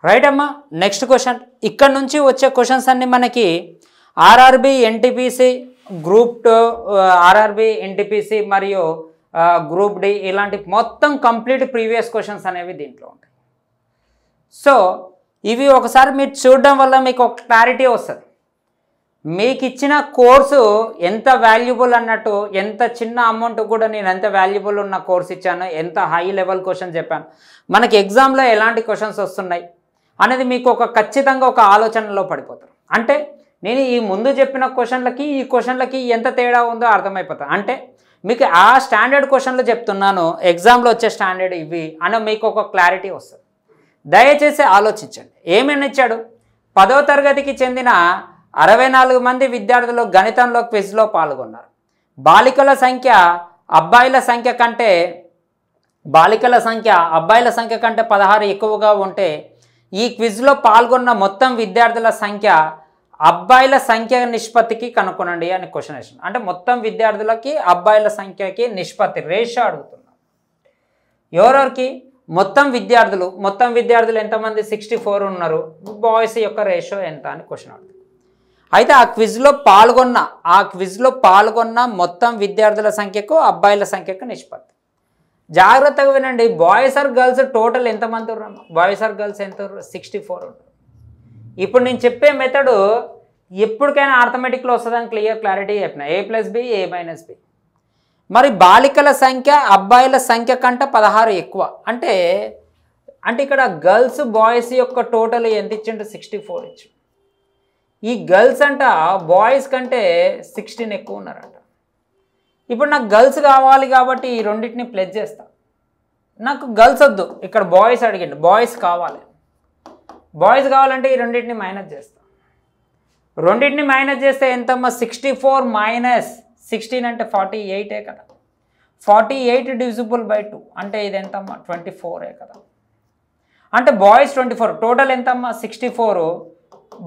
Right అమ్మా. Next question, ఇక్కడ నుంచి వచ్చే క్వశ్చన్స్ అన్ని మనకి RRB NTPC group 2, RRB NTPC మరియు గ్రూప్ డి ఇలాంటి మొత్తం కంప్లీట్ ప్రీవియస్ క్వశ్చన్స్ అనేవి దీంట్లో ఉంటాయి. సో ఇవి ఒకసారి మీరు చూడడం వల్ల మీకు ఒక క్లారిటీ వస్తుంది. మీకు ఇచ్చిన కోర్సు ఎంత వాల్యుబుల్ అన్నట్టు, ఎంత చిన్న అమౌంట్ కూడా నేను ఎంత వాల్యుబుల్ ఉన్న కోర్స్ ఇచ్చాను, ఎంత హై లెవెల్ క్వశ్చన్ చెప్పాను, మనకి ఎగ్జామ్లో ఎలాంటి క్వశ్చన్స్ వస్తున్నాయి అనేది మీకు ఒక ఖచ్చితంగా ఒక ఆలోచనలో పడిపోతారు. అంటే నేను ఈ ముందు చెప్పిన క్వశ్చన్లకి ఈ క్వశ్చన్లకి ఎంత తేడా ఉందో అర్థమైపోతుంది. అంటే మీకు ఆ స్టాండర్డ్ క్వశ్చన్లు చెప్తున్నాను, ఎగ్జామ్లో వచ్చే స్టాండర్డ్ ఇవి అని మీకు ఒక క్లారిటీ వస్తుంది. దయచేసి ఆలోచించండి. ఏమైనా ఇచ్చాడు, 10వ తరగతికి చెందిన 64 మంది విద్యార్థులు గణితంలో క్విజ్లో పాల్గొన్నారు. బాలికల సంఖ్య అబ్బాయిల సంఖ్య కంటే 16 ఎక్కువగా ఉంటే ఈ క్విజ్లో పాల్గొన్న మొత్తం విద్యార్థుల సంఖ్య అబ్బాయిల సంఖ్య నిష్పత్తికి కనుక్కొనండి అని క్వశ్చన్ వేసాను. అంటే మొత్తం విద్యార్థులకి అబ్బాయిల సంఖ్యకి నిష్పత్తి రేషియో అడుగుతున్నాను. ఎవరెవరికి? మొత్తం విద్యార్థులు ఎంతమంది? 64 ఉన్నారు. బాయ్స్ యొక్క రేషియో ఎంత అని క్వశ్చన్ అడుగుతుంది. అయితే ఆ క్విజ్లో పాల్గొన్న మొత్తం విద్యార్థుల సంఖ్యకు అబ్బాయిల సంఖ్యకు నిష్పత్తి. జాగ్రత్తగా వినండి. బాయ్స్ ఆర్ గర్ల్స్ టోటల్ ఎంతమంది ఉన్నారు? బాయ్స్ ఆర్ గర్ల్స్ ఎంత? 64 ఉన్నారు. ఇప్పుడు నేను చెప్పే మెథడు ఎప్పటికైనా ఆర్థమెటిక్లో వస్తుందని క్లారిటీ చెప్పిన. A+B A-B. మరి బాలికల సంఖ్య అబ్బాయిల సంఖ్య కంటే 16 ఎక్కువ అంటే ఇక్కడ గర్ల్స్ బాయ్స్ యొక్క టోటల్ ఎంత ఇచ్చిండు? 64 ఇచ్చిండు. ఈ గర్ల్స్ అంట బాయ్స్ కంటే 16 ఎక్కువ ఉన్నారంట. ఇప్పుడు నాకు గర్ల్స్ కావాలి కాబట్టి ఈ రెండింటిని ప్లస్ చేస్తా. నాకు గర్ల్స్ వద్దు, ఇక్కడ బాయ్స్ అడిగిండు, బాయ్స్ కావాలంటే ఈ రెండింటిని మైనస్ చేస్తా. రెండింటిని మైనస్ చేస్తే ఎంతమ్మా? 64 మైనస్ 16 అంటే 48 కదా. 48 డివిజిబుల్ బై 2 అంటే ఇది ఎంతమ్మా? 24 కదా. అంటే బాయ్స్ 24, టోటల్ ఎంతమ్మా? 64,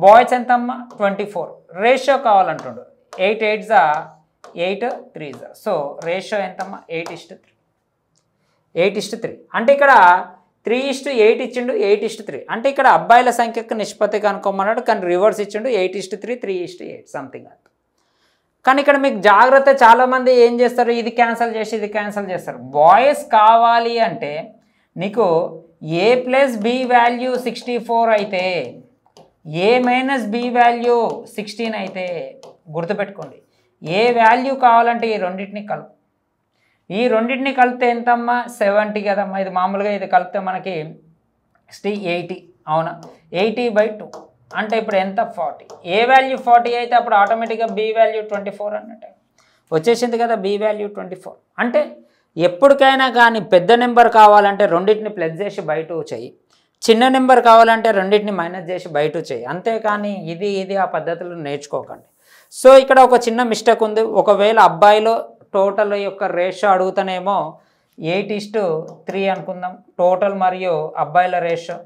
బాయ్స్ ఎంతమ్మా? 24. రేషియో కావాలంటుండు. 8 8 8 3. సో రేషియో ఎంతమ్మా? 8:3. అంటే ఇక్కడ 3:8 ఇచ్చిండు, 8:3. అంటే ఇక్కడ అబ్బాయిల సంఖ్యకు నిష్పత్తి కనుక్కోమన్నాడు, కానీ రివర్స్ ఇచ్చిండు 8:3 3:8 సంథింగ్ అంత. కానీ ఇక్కడ మీకు జాగ్రత్త, చాలామంది ఏం చేస్తారు, ఇది క్యాన్సిల్ చేస్తారు. బాయ్స్ కావాలి అంటే నీకు A+B వాల్యూ 64 అయితే A-B వాల్యూ 16 అయితే గుర్తుపెట్టుకోండి. ఏ వాల్యూ కావాలంటే ఈ రెండింటిని కలుపు. ఈ రెండింటిని కలిపితే ఎంతమ్మా? 70 కదమ్మా. ఇది మామూలుగా ఇది కలిపితే మనకి 80 అవునా? 80/2 అంటే ఇప్పుడు ఎంత? 40. ఏ వాల్యూ 40 అయితే అప్పుడు ఆటోమేటిక్గా B వాల్యూ 24 అన్నట్టు వచ్చేసింది కదా. B value 24. అంటే ఎప్పటికైనా కానీ పెద్ద నెంబర్ కావాలంటే రెండింటిని ప్లస్ చేసి బై 2 చెయ్యి, చిన్న నెంబర్ కావాలంటే రెండింటిని మైనస్ చేసి బై 2 చెయ్యి. అంతేకాని ఇది ఆ పద్ధతులు నేర్చుకోకండి. సో ఇక్కడ ఒక చిన్న మిస్టేక్ ఉంది. ఒకవేళ అబ్బాయిలో టోటల్ యొక్క రేషియో అడుగుతానేమో 8:3 అనుకుందాం, టోటల్ మరియు అబ్బాయిల రేషియో.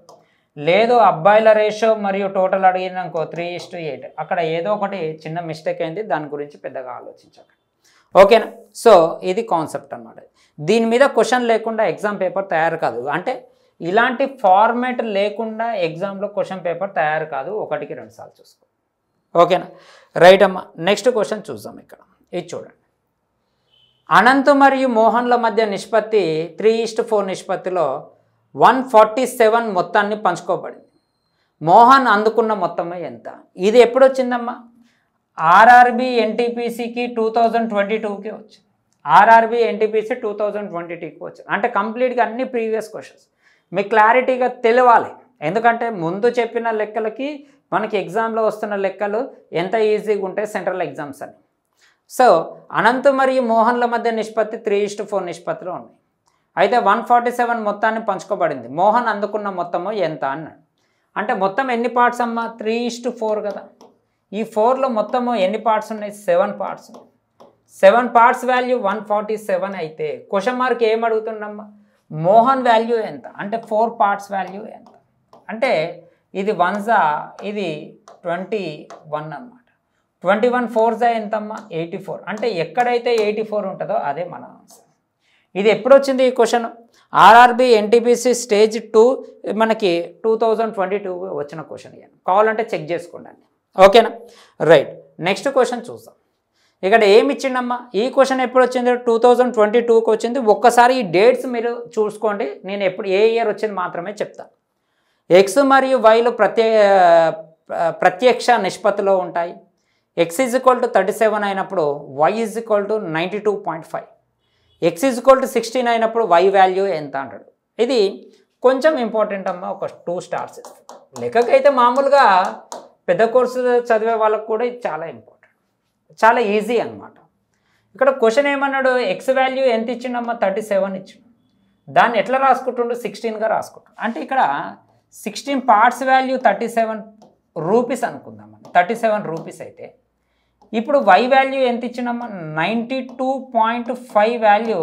లేదు అబ్బాయిల రేషియో మరియు టోటల్ అడిగినాకో 3:8. అక్కడ ఏదో ఒకటి చిన్న మిస్టేక్ అయింది, దాని గురించి పెద్దగా ఆలోచించండి. ఓకేనా? సో ఇది కాన్సెప్ట్ అన్నమాట. దీని మీద క్వశ్చన్ లేకుండా ఎగ్జామ్ పేపర్ తయారు కాదు. అంటే ఇలాంటి ఫార్మేట్ లేకుండా ఎగ్జామ్లో క్వశ్చన్ పేపర్ తయారు కాదు. 1కి 2 సార్లు చూసుకో. ఓకేనా? రైట్ అమ్మా. నెక్స్ట్ క్వశ్చన్ చూద్దాం. ఇక్కడ ఇది చూడండి. అనంత్ మరియు మోహన్ల మధ్య నిష్పత్తి 3:4 నిష్పత్తిలో 147 మొత్తాన్ని పంచుకోబడింది. మోహన్ అందుకున్న మొత్తం ఎంత? ఇది ఎప్పుడు వచ్చిందమ్మా? ఆర్ఆర్బి ఎన్టీపీసీకి 2022కి వచ్చింది. ఆర్ఆర్బి ఎన్టీపీసీ 2022కి వచ్చింది. అంటే కంప్లీట్గా అన్ని ప్రీవియస్ క్వశ్చన్స్ మీకు క్లారిటీగా తెలియాలి. ఎందుకంటే ముందు చెప్పిన లెక్కలకి మనకి ఎగ్జామ్లో వస్తున్న లెక్కలు ఎంత ఈజీగా ఉంటాయి సెంట్రల్ ఎగ్జామ్స్ అని. సో అనంత్ మరియు మోహన్ల మధ్య నిష్పత్తి 3:4 నిష్పత్తిలో ఉంది. అయితే 147 మొత్తాన్ని పంచుకోబడింది. మోహన్ అందుకున్న మొత్తము ఎంత అన్నాడు. అంటే మొత్తం ఎన్ని పార్ట్స్ అమ్మా? 3:4 కదా. ఈ 4లో మొత్తము ఎన్ని పార్ట్స్ ఉన్నాయి? 7 పార్ట్స్. 7 పార్ట్స్ వాల్యూ 147 అయితే క్వశ్చన్ మార్క్ ఏం అడుగుతుండమ్మా? మోహన్ వాల్యూ ఎంత? అంటే 4 పార్ట్స్ వాల్యూ ఎంత? అంటే ఇది 1 ఇది 21 అన్నమాట. 21 4 ఎంతమ్మా? 84. అంటే ఎక్కడైతే 84 ఉంటుందో అదే మన ఆన్సర్. ఇది ఎప్పుడు వచ్చింది ఈ క్వశ్చన్? ఆర్ఆర్బి ఎన్టీపీసీ స్టేజ్ 2 మనకి 2022 వచ్చిన క్వశ్చన్. కావాలంటే చెక్ చేసుకోండి. ఓకేనా? రైట్. నెక్స్ట్ క్వశ్చన్ చూద్దాం. ఇక్కడ ఏమి ఇచ్చిండమ్మా? ఈ క్వశ్చన్ ఎప్పుడు వచ్చింది? 2022కి వచ్చింది. ఒక్కసారి ఈ డేట్స్ మీరు చూసుకోండి. నేను ఎప్పుడు ఏ ఇయర్ వచ్చింది మాత్రమే చెప్తాను. ఎక్స్ మరియు వైలు ప్రత్యక్ష నిష్పత్తిలో ఉంటాయి. ఎక్స్ ఈజ్ ఈక్వల్ టు 37 అయినప్పుడు y is equal to 92.5. X is equal to 16 అయినప్పుడు వై వాల్యూ ఎంత అంటాడు. ఇది కొంచెం ఇంపార్టెంట్ అమ్మా. ఒక 2 స్టార్స్ ఇస్తాను. లెక్కకైతే మామూలుగా పెద్ద కోర్సు చదివే వాళ్ళకు కూడా ఇది చాలా ఇంపార్టెంట్, చాలా ఈజీ అనమాట. ఇక్కడ క్వశ్చన్ ఏమన్నాడు? ఎక్స్ వాల్యూ ఎంత ఇచ్చిండమ్మా? 37 ఇచ్చిండు. దాన్ని ఎట్లా రాసుకుంటుండు? 16గా రాసుకుంటుండు. అంటే ఇక్కడ 16 పార్ట్స్ వాల్యూ 37 రూపీస్ అనుకుందామని. 37 రూపీస్ అయితే ఇప్పుడు వై వాల్యూ ఎంత ఇచ్చిండమ్మా? 92.5 వాల్యూ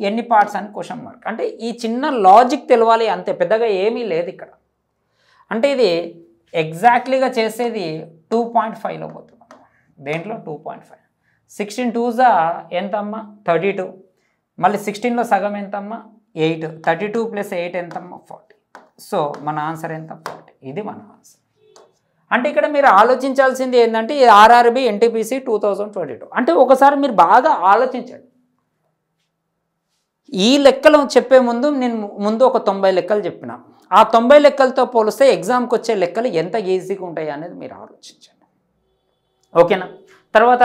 ఎన్ని పార్ట్స్ అని క్వశ్చన్ మార్క్. అంటే ఈ చిన్న లాజిక్ తెలవాలి, అంతే, పెద్దగా ఏమీ లేదు ఇక్కడ. అంటే ఇది ఎగ్జాక్ట్లీగా చేసేది 2.5లో పోతున్నాం. దేంట్లో 2.5. 16 2s ఎంతమ్మా? 32. మళ్ళీ 16లో సగం ఎంతమ్మా? 8. 32 + 8 ఎంతమ్మా? 40. సో మన ఆన్సర్ ఎంత? 40. ఇది మన ఆన్సర్. అంటే ఇక్కడ మీరు ఆలోచించాల్సింది ఏంటంటే ఆర్ఆర్బి ఎన్టీపీసీ 2022. అంటే ఒకసారి మీరు బాగా ఆలోచించండి. ఈ లెక్కలు చెప్పే ముందు నేను ఒక 90 లెక్కలు చెప్పిన. ఆ 90 లెక్కలతో పోలిస్తే ఎగ్జామ్కి వచ్చే లెక్కలు ఎంత ఈజీగా ఉంటాయి అనేది మీరు ఆలోచించండి. ఓకేనా? తర్వాత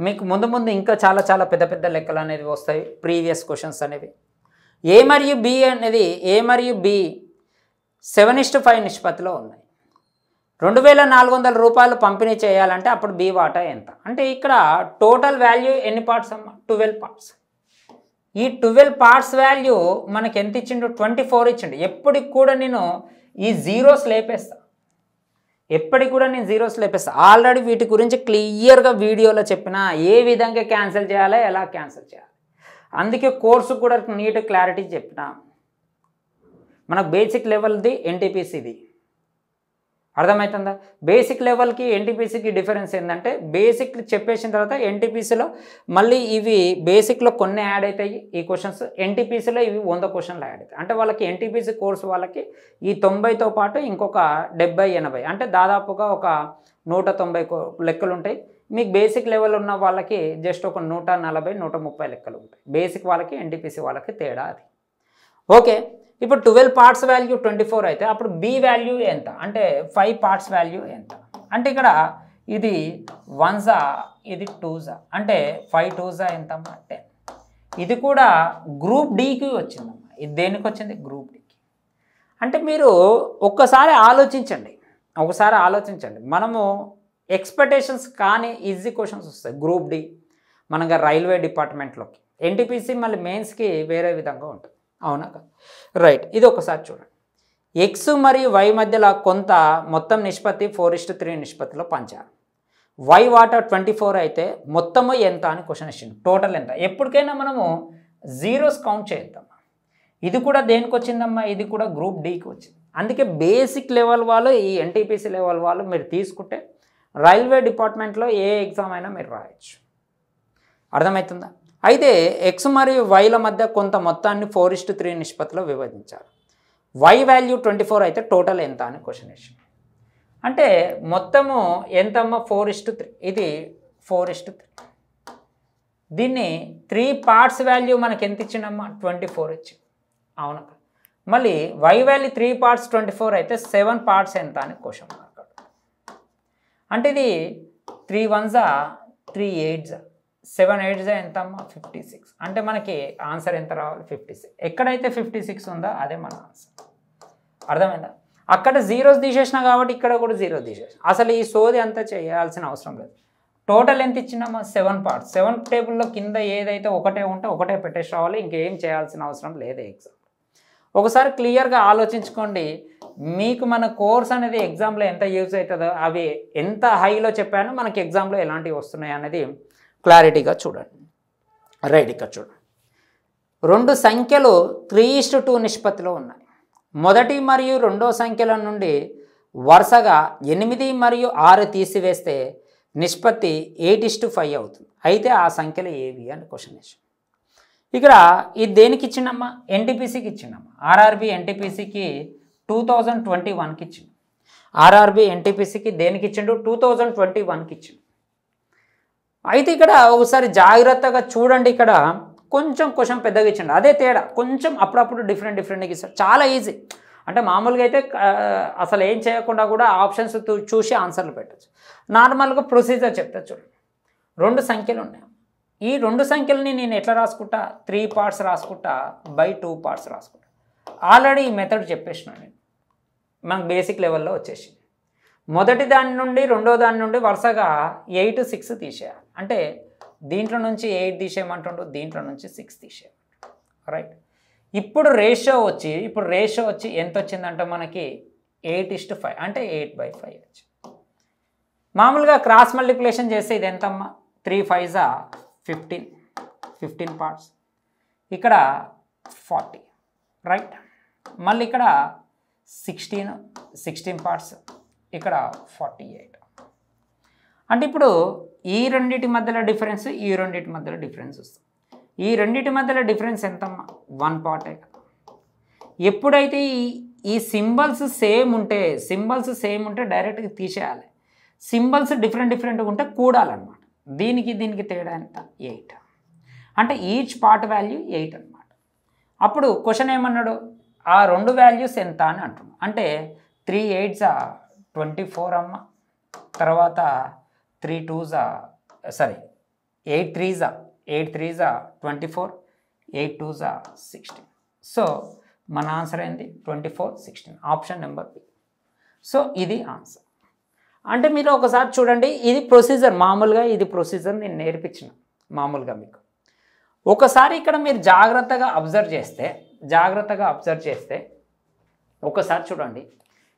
మీకు ముందు ఇంకా చాలా పెద్ద లెక్కలు అనేవి వస్తాయి, ప్రీవియస్ క్వశ్చన్స్ అనేవి. ఏ మరియు బి అనేది 7:5 నిష్పత్తిలో ఉన్నాయి. 2400 రూపాయలు పంపిణీ చేయాలంటే అప్పుడు బి వాటా ఎంత? అంటే ఇక్కడ టోటల్ వాల్యూ ఎన్ని పార్ట్స్ అమ్మా? 12 పార్ట్స్. ఈ 12 పార్ట్స్ వాల్యూ మనకి ఎంత ఇచ్చిండు? 24 ఇచ్చిండు. ఎప్పటికి కూడా నేను ఈ జీరోస్ లేపేస్తాను. ఆల్రెడీ వీటి గురించి క్లియర్గా వీడియోలో చెప్పిన, ఏ విధంగా క్యాన్సిల్ చేయాలి, ఎలా క్యాన్సిల్ చేయాలి. అందుకే కోర్సు కూడా నీట్ క్లారిటీ చెప్పిన. మనకు బేసిక్ లెవెల్ది ఎన్టీపీసీది అర్థమవుతుందా? బేసిక్ లెవెల్కి ఎన్టీపీసీకి డిఫరెన్స్ ఏంటంటే, బేసిక్ చెప్పేసిన తర్వాత ఎన్టీపీసీలో మళ్ళీ ఇవి బేసిక్లో కొన్ని యాడ్ అవుతాయి ఈ క్వశ్చన్స్, ఎన్టీపీసీలో ఇవి 100 క్వశ్చన్లు యాడ్ అవుతాయి. అంటే వాళ్ళకి ఎన్టీపీసీ కోర్సు వాళ్ళకి ఈ 90తో పాటు ఇంకొక 70-80 అంటే దాదాపుగా ఒక 190 లెక్కలు ఉంటాయి. మీకు బేసిక్ లెవెల్ ఉన్న వాళ్ళకి జస్ట్ ఒక 140-130 లెక్కలు ఉంటాయి. బేసిక్ వాళ్ళకి ఎన్టీపీసీ వాళ్ళకి తేడా అది. ఓకే, ఇప్పుడు 12 పార్ట్స్ వాల్యూ 24 అయితే అప్పుడు బి వాల్యూ ఎంత? అంటే 5 పార్ట్స్ వాల్యూ ఎంత? అంటే ఇక్కడ ఇది 1s, ఇది 2s, అంటే 5 2s ఎంతమ్మా? 10. ఇది కూడా గ్రూప్ డికి వచ్చిందమ్మా. ఇది దేనికి వచ్చింది? గ్రూప్ డికి. అంటే మీరు ఒక్కసారి ఆలోచించండి. మనము ఎక్స్పెక్టేషన్స్ కానీ ఈజీ క్వశ్చన్స్ వస్తాయి గ్రూప్ డి మనగా రైల్వే డిపార్ట్మెంట్లోకి. ఎన్టీపీసీ మళ్ళీ మెయిన్స్కి వేరే విధంగా ఉంటుంది. అవునా? రైట్. ఇది ఒకసారి చూడండి. ఎక్స్ మరియు వై మధ్యలో కొంత మొత్తం నిష్పత్తి 4:3 నిష్పత్తిలో పంచారు. వై వాటా 24 అయితే మొత్తము ఎంత అని క్వశ్చన్ ఇచ్చింది. టోటల్ ఎంత? ఎప్పటికైనా మనము జీరోస్ కౌంట్ చేద్దాం. ఇది కూడా దేనికి వచ్చిందమ్మా? ఇది కూడా గ్రూప్ డికి వచ్చింది. అందుకే బేసిక్ లెవెల్ వాళ్ళు, ఈ ఎన్టీపీసీ లెవెల్ వాళ్ళు మీరు తీసుకుంటే రైల్వే డిపార్ట్మెంట్లో ఏ ఎగ్జామ్ అయినా మీరు రాయొచ్చు. అర్థమవుతుందా? అయితే ఎక్స్ మరియు వైల మధ్య కొంత మొత్తాన్ని 4:3 నిష్పత్తిలో విభజించారు. వై వాల్యూ 24 అయితే టోటల్ ఎంత అని క్వశ్చన్ ఇచ్చింది. అంటే మొత్తము ఎంతమ్మా? 4:3. ఇది 4:3. దీన్ని 3 పార్ట్స్ వాల్యూ మనకి ఎంత ఇచ్చిందమ్మా? 24 ఇచ్చింది. అవునా? మళ్ళీ వై వాల్యూ 3 పార్ట్స్ 24 అయితే 7 పార్ట్స్ ఎంత అని క్వశ్చన్ మార్క్. అంటే ఇది 3 1s 3 8s 7 8s ఎంతమ్మా? 56. అంటే మనకి ఆన్సర్ ఎంత రావాలి? 56. ఎక్కడైతే 56 ఉందో అదే మన ఆన్సర్. అర్థమైందా? అక్కడ జీరోస్ తీసేసినా కాబట్టి ఇక్కడ కూడా జీరో తీసేసిన. అసలు ఈ సోది అంతా చేయాల్సిన అవసరం లేదు. టోటల్ ఎంత ఇచ్చినామా? 7 పార్ట్స్. 7 టేబుల్లో కింద ఏదైతే ఒకటే ఉంటే ఒకటే పెట్టేసి రావాలి. ఇంకేం చేయాల్సిన అవసరం లేదు ఎగ్జామ్. ఒకసారి క్లియర్గా ఆలోచించుకోండి. మీకు మన కోర్స్ అనేది ఎగ్జామ్లో ఎంత యూజ్ అవుతుందో, అవి ఎంత హైలో చెప్పానో మనకి ఎగ్జామ్లో ఎలాంటివి వస్తున్నాయి అనేది క్లారిటీగా చూడండి. రైట్. ఇక్కడ చూడండి. 2 సంఖ్యలు 3:2 నిష్పత్తిలో ఉన్నాయి. మొదటి మరియు రెండో సంఖ్యల నుండి వరుసగా 8 మరియు 6 తీసివేస్తే నిష్పత్తి 8:5 అవుతుంది. అయితే ఆ సంఖ్యలు ఏవి అని క్వశ్చన్ వేసాం. ఇక్కడ ఇది దేనికి ఇచ్చిండమ్మా? ఎన్టీపీసీకి ఇచ్చిండమ్మా. ఆర్ఆర్బి ఎన్టీపీసీకి 2021కి ఇచ్చిండు. ఆర్ఆర్బి ఎన్టీపీసీకి దేనికి ఇచ్చిండు? 2021కి ఇచ్చిండు. అయితే ఇక్కడ ఒకసారి జాగ్రత్తగా చూడండి, ఇక్కడ కొంచెం క్వశ్చన్ పెద్దగా ఇచ్చిండు, అదే తేడా. కొంచెం అప్పుడప్పుడు డిఫరెంట్గా ఇస్తాడు. చాలా ఈజీ. అంటే మామూలుగా అయితే అసలు ఏం చేయకుండా కూడా ఆప్షన్స్ చూసి ఆన్సర్లు పెట్టచ్చు. నార్మల్గా ప్రొసీజర్ చెప్తా చూడండి. 2 సంఖ్యలు ఉన్నాయి. ఈ 2 సంఖ్యలని నేను ఎట్లా రాసుకుంటా? 3 పార్ట్స్ రాసుకుంటా, బై 2 పార్ట్స్ రాసుకుంటా. ఆల్రెడీ ఈ మెథడ్ చెప్పేసిన నేను, మనకు బేసిక్ లెవెల్లో వచ్చేసింది. మొదటి దాని నుండి రెండో దాని నుండి వరుసగా 8, 6 తీసేయాలి. అంటే దీంట్లో నుంచి 8 తీసేయమంటుండు, దీంట్లో నుంచి 6 తీసేయమంటుండు. రైట్. ఇప్పుడు రేషియో వచ్చి ఎంత వచ్చిందంటే మనకి 8:5, అంటే 8/5 వచ్చింది. మామూలుగా క్రాస్ మల్టిప్లికేషన్ చేస్తే ఇది ఎంతమ్మా? 3 5s 15 పార్ట్స్, ఇక్కడ 40. రైట్. మళ్ళీ ఇక్కడ 16 పార్ట్స్, ఇక్కడ 48. అంటే ఇప్పుడు ఈ రెండింటి మధ్యలో డిఫరెన్స్, ఈ రెండింటి మధ్యలో డిఫరెన్స్ వస్తుంది. ఈ రెండింటి మధ్యలో డిఫరెన్స్ ఎంతమ్మా? 1 పార్టే కదా. ఎప్పుడైతే ఈ సింబల్స్ సేమ్ ఉంటే డైరెక్ట్గా తీసేయాలి. సింబల్స్ డిఫరెంట్గా ఉంటే కూడాలన్నమాట. దీనికి తేడా ఎంత? 8. అంటే ఈచ్ పార్ట్ వాల్యూ 8 అనమాట. అప్పుడు క్వశ్చన్ ఏమన్నాడు? ఆ 2 వాల్యూస్ ఎంత అని అంటున్నాడు. అంటే 3 8s 24 అమ్మ, తర్వాత 8 3s 24, 8 2s 16. సో మన ఆన్సర్ ఏంది? 24 16, ఆప్షన్ నెంబర్ బి. సో ఇది ఆన్సర్. అంటే మీరు ఒకసారి చూడండి, ఇది ప్రొసీజర్. మామూలుగా ఇది ప్రొసీజర్ నేను నేర్పించిన మామూలుగా మీకు. ఒకసారి ఇక్కడ మీరు జాగ్రత్తగా అబ్జర్వ్ చేస్తే ఒకసారి చూడండి,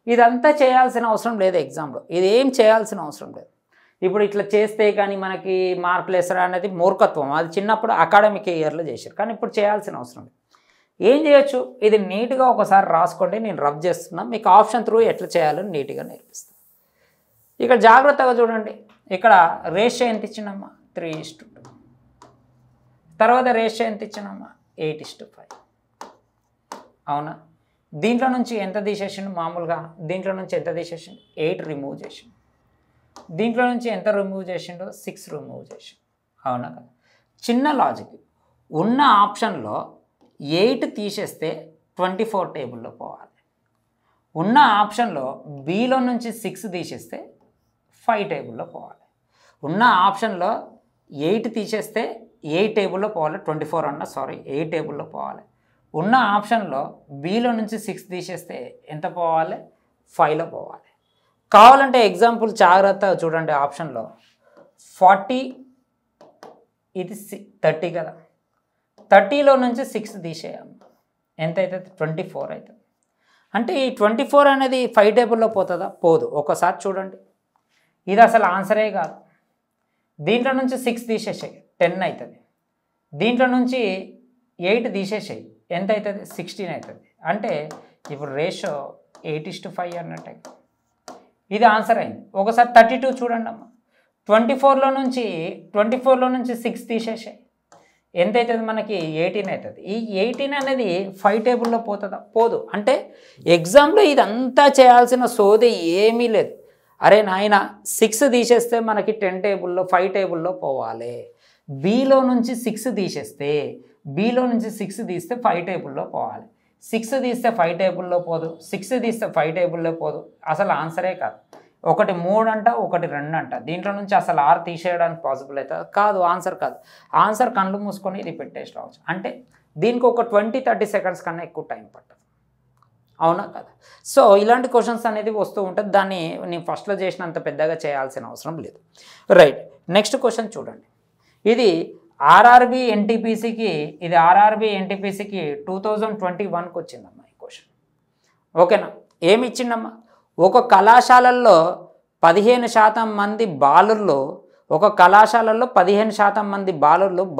ఇదంతా చేయాల్సిన అవసరం లేదు ఎగ్జామ్లో. ఇది ఏం చేయాల్సిన అవసరం లేదు. ఇప్పుడు ఇట్లా చేస్తే కానీ మనకి మార్కులు వేస్తారా అనేది మూర్ఖత్వం. అది చిన్నప్పుడు అకాడమిక్ ఇయర్లో చేశారు, కానీ ఇప్పుడు చేయాల్సిన అవసరం లేదు. ఏం చేయొచ్చు? ఇది నీట్గా ఒకసారి రాసుకోండి. నేను రబ్ చేస్తున్నా, మీకు ఆప్షన్ త్రూ ఎట్లా చేయాలని నీట్గా నేర్పిస్తాను. ఇక్కడ జాగ్రత్తగా చూడండి. ఇక్కడ రేషియో ఎంత ఇచ్చిందమ్మా? 3:2. తర్వాత రేషియో ఎంత ఇచ్చానమ్మా? 8:5. అవునా? దీంట్లో నుంచి ఎంత తీసేసిండు? మామూలుగా దీంట్లో నుంచి ఎంత తీసేసిండు? 8 రిమూవ్ చేసిండు. దీంట్లో నుంచి ఎంత రిమూవ్ చేసిండో? 6 రిమూవ్ చేసిండు. అవునా కదా? చిన్న లాజిక్. ఉన్న ఆప్షన్లో 8 తీసేస్తే 24 టేబుల్లో పోవాలి. ఉన్న ఆప్షన్లో బిలో నుంచి 6 తీసేస్తే 5 టేబుల్లో పోవాలి. ఉన్న ఆప్షన్లో 8 తీసేస్తే 8 టేబుల్లో పోవాలి. 24 అన్న 8 టేబుల్లో పోవాలి. ఉన్న ఆప్షన్లో బిలో నుంచి 6 తీసేస్తే ఎంత పోవాలి? 5లో పోవాలి. కావాలంటే ఎగ్జాంపుల్ జాగ్రత్తగా చూడండి. ఆప్షన్లో 40, ఇది 30 కదా. 30లో నుంచి 6 తీసేయాలి, ఎంత అవుతుంది? 24 అవుతుంది. అంటే ఈ 24 అనేది 5 టేబుల్లో పోతుందా? పోదు. ఒకసారి చూడండి, ఇది అసలు ఆన్సరే కాదు. దీంట్లో నుంచి 6 తీసేసాయి, 10 అవుతుంది. దీంట్లో నుంచి 8 తీసేసాయి, ఎంత అవుతుంది? 16 అవుతుంది. అంటే ఇప్పుడు రేషియో 8:5 అన్నట్టే. ఇది ఆన్సర్ అయింది. ఒకసారి 32 చూడండి అమ్మ. 24లో నుంచి 6 తీసేసాయి, ఎంత అవుతుంది? మనకి 18 అవుతుంది. ఈ 18 అనేది 5 టేబుల్లో పోతుందా? పోదు. అంటే ఎగ్జామ్లో ఇదంతా చేయాల్సిన సోది ఏమీ లేదు. అరే నాయన, 6 తీసేస్తే మనకి 10 టేబుల్లో 5 టేబుల్లో పోవాలి. బిలో నుంచి 6 తీసేస్తే, బిలో నుంచి 6 తీస్తే 5 టేబుల్లో పోవాలి. 6 తీస్తే 5 టేబుల్లో పోదు, 6 తీస్తే 5 టేబుల్లో పోదు. అసలు ఆన్సరే కాదు. ఒకటి 3 అంట, ఒకటి 2 అంట. దీంట్లో నుంచి అసలు 6 తీసేయడానికి పాసిబుల్ అవుతుంది కాదు. ఆన్సర్ కాదు. ఆన్సర్ కళ్ళు మూసుకొని ఇది పెట్టేసి రావచ్చు. అంటే దీనికి ఒక 20-30 సెకండ్స్ కన్నా ఎక్కువ టైం పట్టదు. అవునా కదా? సో ఇలాంటి క్వశ్చన్స్ అనేది వస్తూ ఉంటుంది. దాన్ని నేను ఫస్ట్లో చేసినంత పెద్దగా చేయాల్సిన అవసరం లేదు. రైట్. నెక్స్ట్ క్వశ్చన్ చూడండి. ఇది ఆర్ఆర్బి ఎన్టీపీసీకి 2021కి వచ్చిందమ్మా ఈ క్వశ్చన్. ఓకేనా? ఏమి ఇచ్చిందమ్మా? ఒక కళాశాలల్లో 15% మంది బాలుర్లు,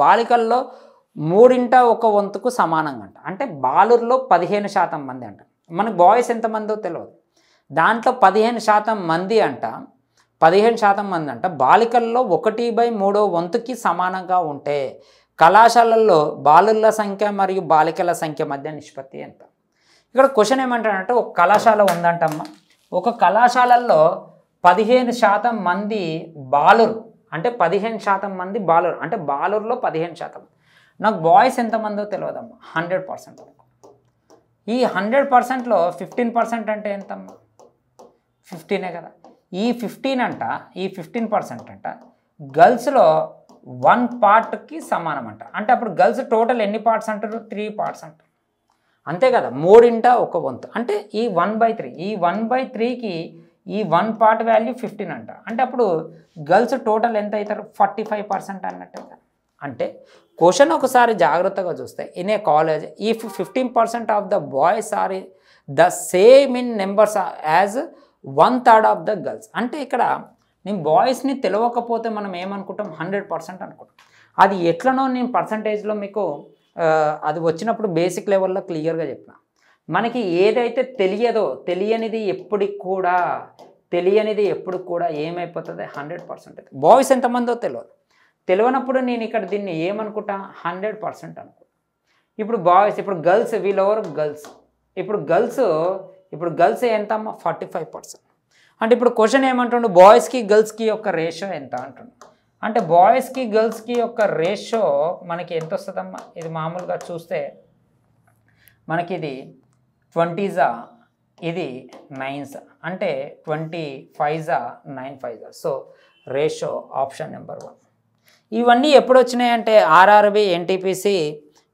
బాలికల్లో 3/1 సమానంగా అంట. అంటే బాలుర్లో 15% మంది అంట. మనకు బాయ్స్ ఎంతమందో తెలియదు. దాంట్లో 15% మంది అంట, 15% మంది అంట బాలికల్లో 1/3 వంతుకి సమానంగా ఉంటే కళాశాలల్లో బాలుల సంఖ్య మరియు బాలికల సంఖ్య మధ్య నిష్పత్తి ఎంత? ఇక్కడ క్వశ్చన్ ఏమంటాడంటే ఒక కళాశాల ఉందంటమ్మా, ఒక కళాశాలల్లో 15% మంది బాలురు, అంటే 15% మంది బాలురు, అంటే బాలురులో 15%. నాకు బాయ్స్ ఎంతమందో తెలియదమ్మా, 100%. ఈ 100%లో 15% అంటే ఎంతమ్మా? 15 కదా. ఈ 15% అంట గర్ల్స్లో 1 పార్ట్కి సమానం అంట. అంటే అప్పుడు గర్ల్స్ టోటల్ ఎన్ని పార్ట్స్ అంటారు? 3 పార్ట్స్ అంటారు, అంతే కదా. 3 1 వంతు అంటే ఈ 1/3, ఈ 1/3కి ఈ 1 పార్ట్ వాల్యూ 15 అంట. అంటే అప్పుడు గర్ల్స్ టోటల్ ఎంత అవుతారు? 45% అన్నట్టే కదా. అంటే క్వశ్చన్ ఒకసారి జాగ్రత్తగా చూస్తే, in a college if 15% of the boys are the same in numbers as 1/3 of the girls. అంటే ఇక్కడ నేను బాయ్స్ని తెలియకపోతే మనం ఏమనుకుంటాం? 100% అనుకుంటాం. అది ఎట్లనో నేను పర్సంటేజ్లో మీకు అది వచ్చినప్పుడు బేసిక్ లెవెల్లో క్లియర్గా చెప్పిన. మనకి ఏదైతే తెలియదో, తెలియనిది ఎప్పుడు కూడా ఏమైపోతుంది? 100%. బాయ్స్ ఎంతమందో తెలియనప్పుడు నేను ఇక్కడ దీన్ని ఏమనుకుంటా? 100% అనుకుంటా. ఇప్పుడు బాయ్స్, ఇప్పుడు గర్ల్స్, వీళ్ళెవరు? గర్ల్స్. ఇప్పుడు గర్ల్స్ ఎంతమ్మా? 45%. అంటే ఇప్పుడు క్వశ్చన్ ఏమంటుండు? బాయ్స్కి గర్ల్స్కి యొక్క రేషియో ఎంత అంటుండు. అంటే బాయ్స్కి గర్ల్స్కి యొక్క రేషియో మనకి ఎంత వస్తుందమ్మా? ఇది మామూలుగా చూస్తే మనకి ఇది 20s, ఇది 9s, అంటే 25s 9 5s. So ratio option number 1. ఇవన్నీ ఎప్పుడు వచ్చినాయి అంటే ఆర్ఆర్బి ఎన్టీపీసీ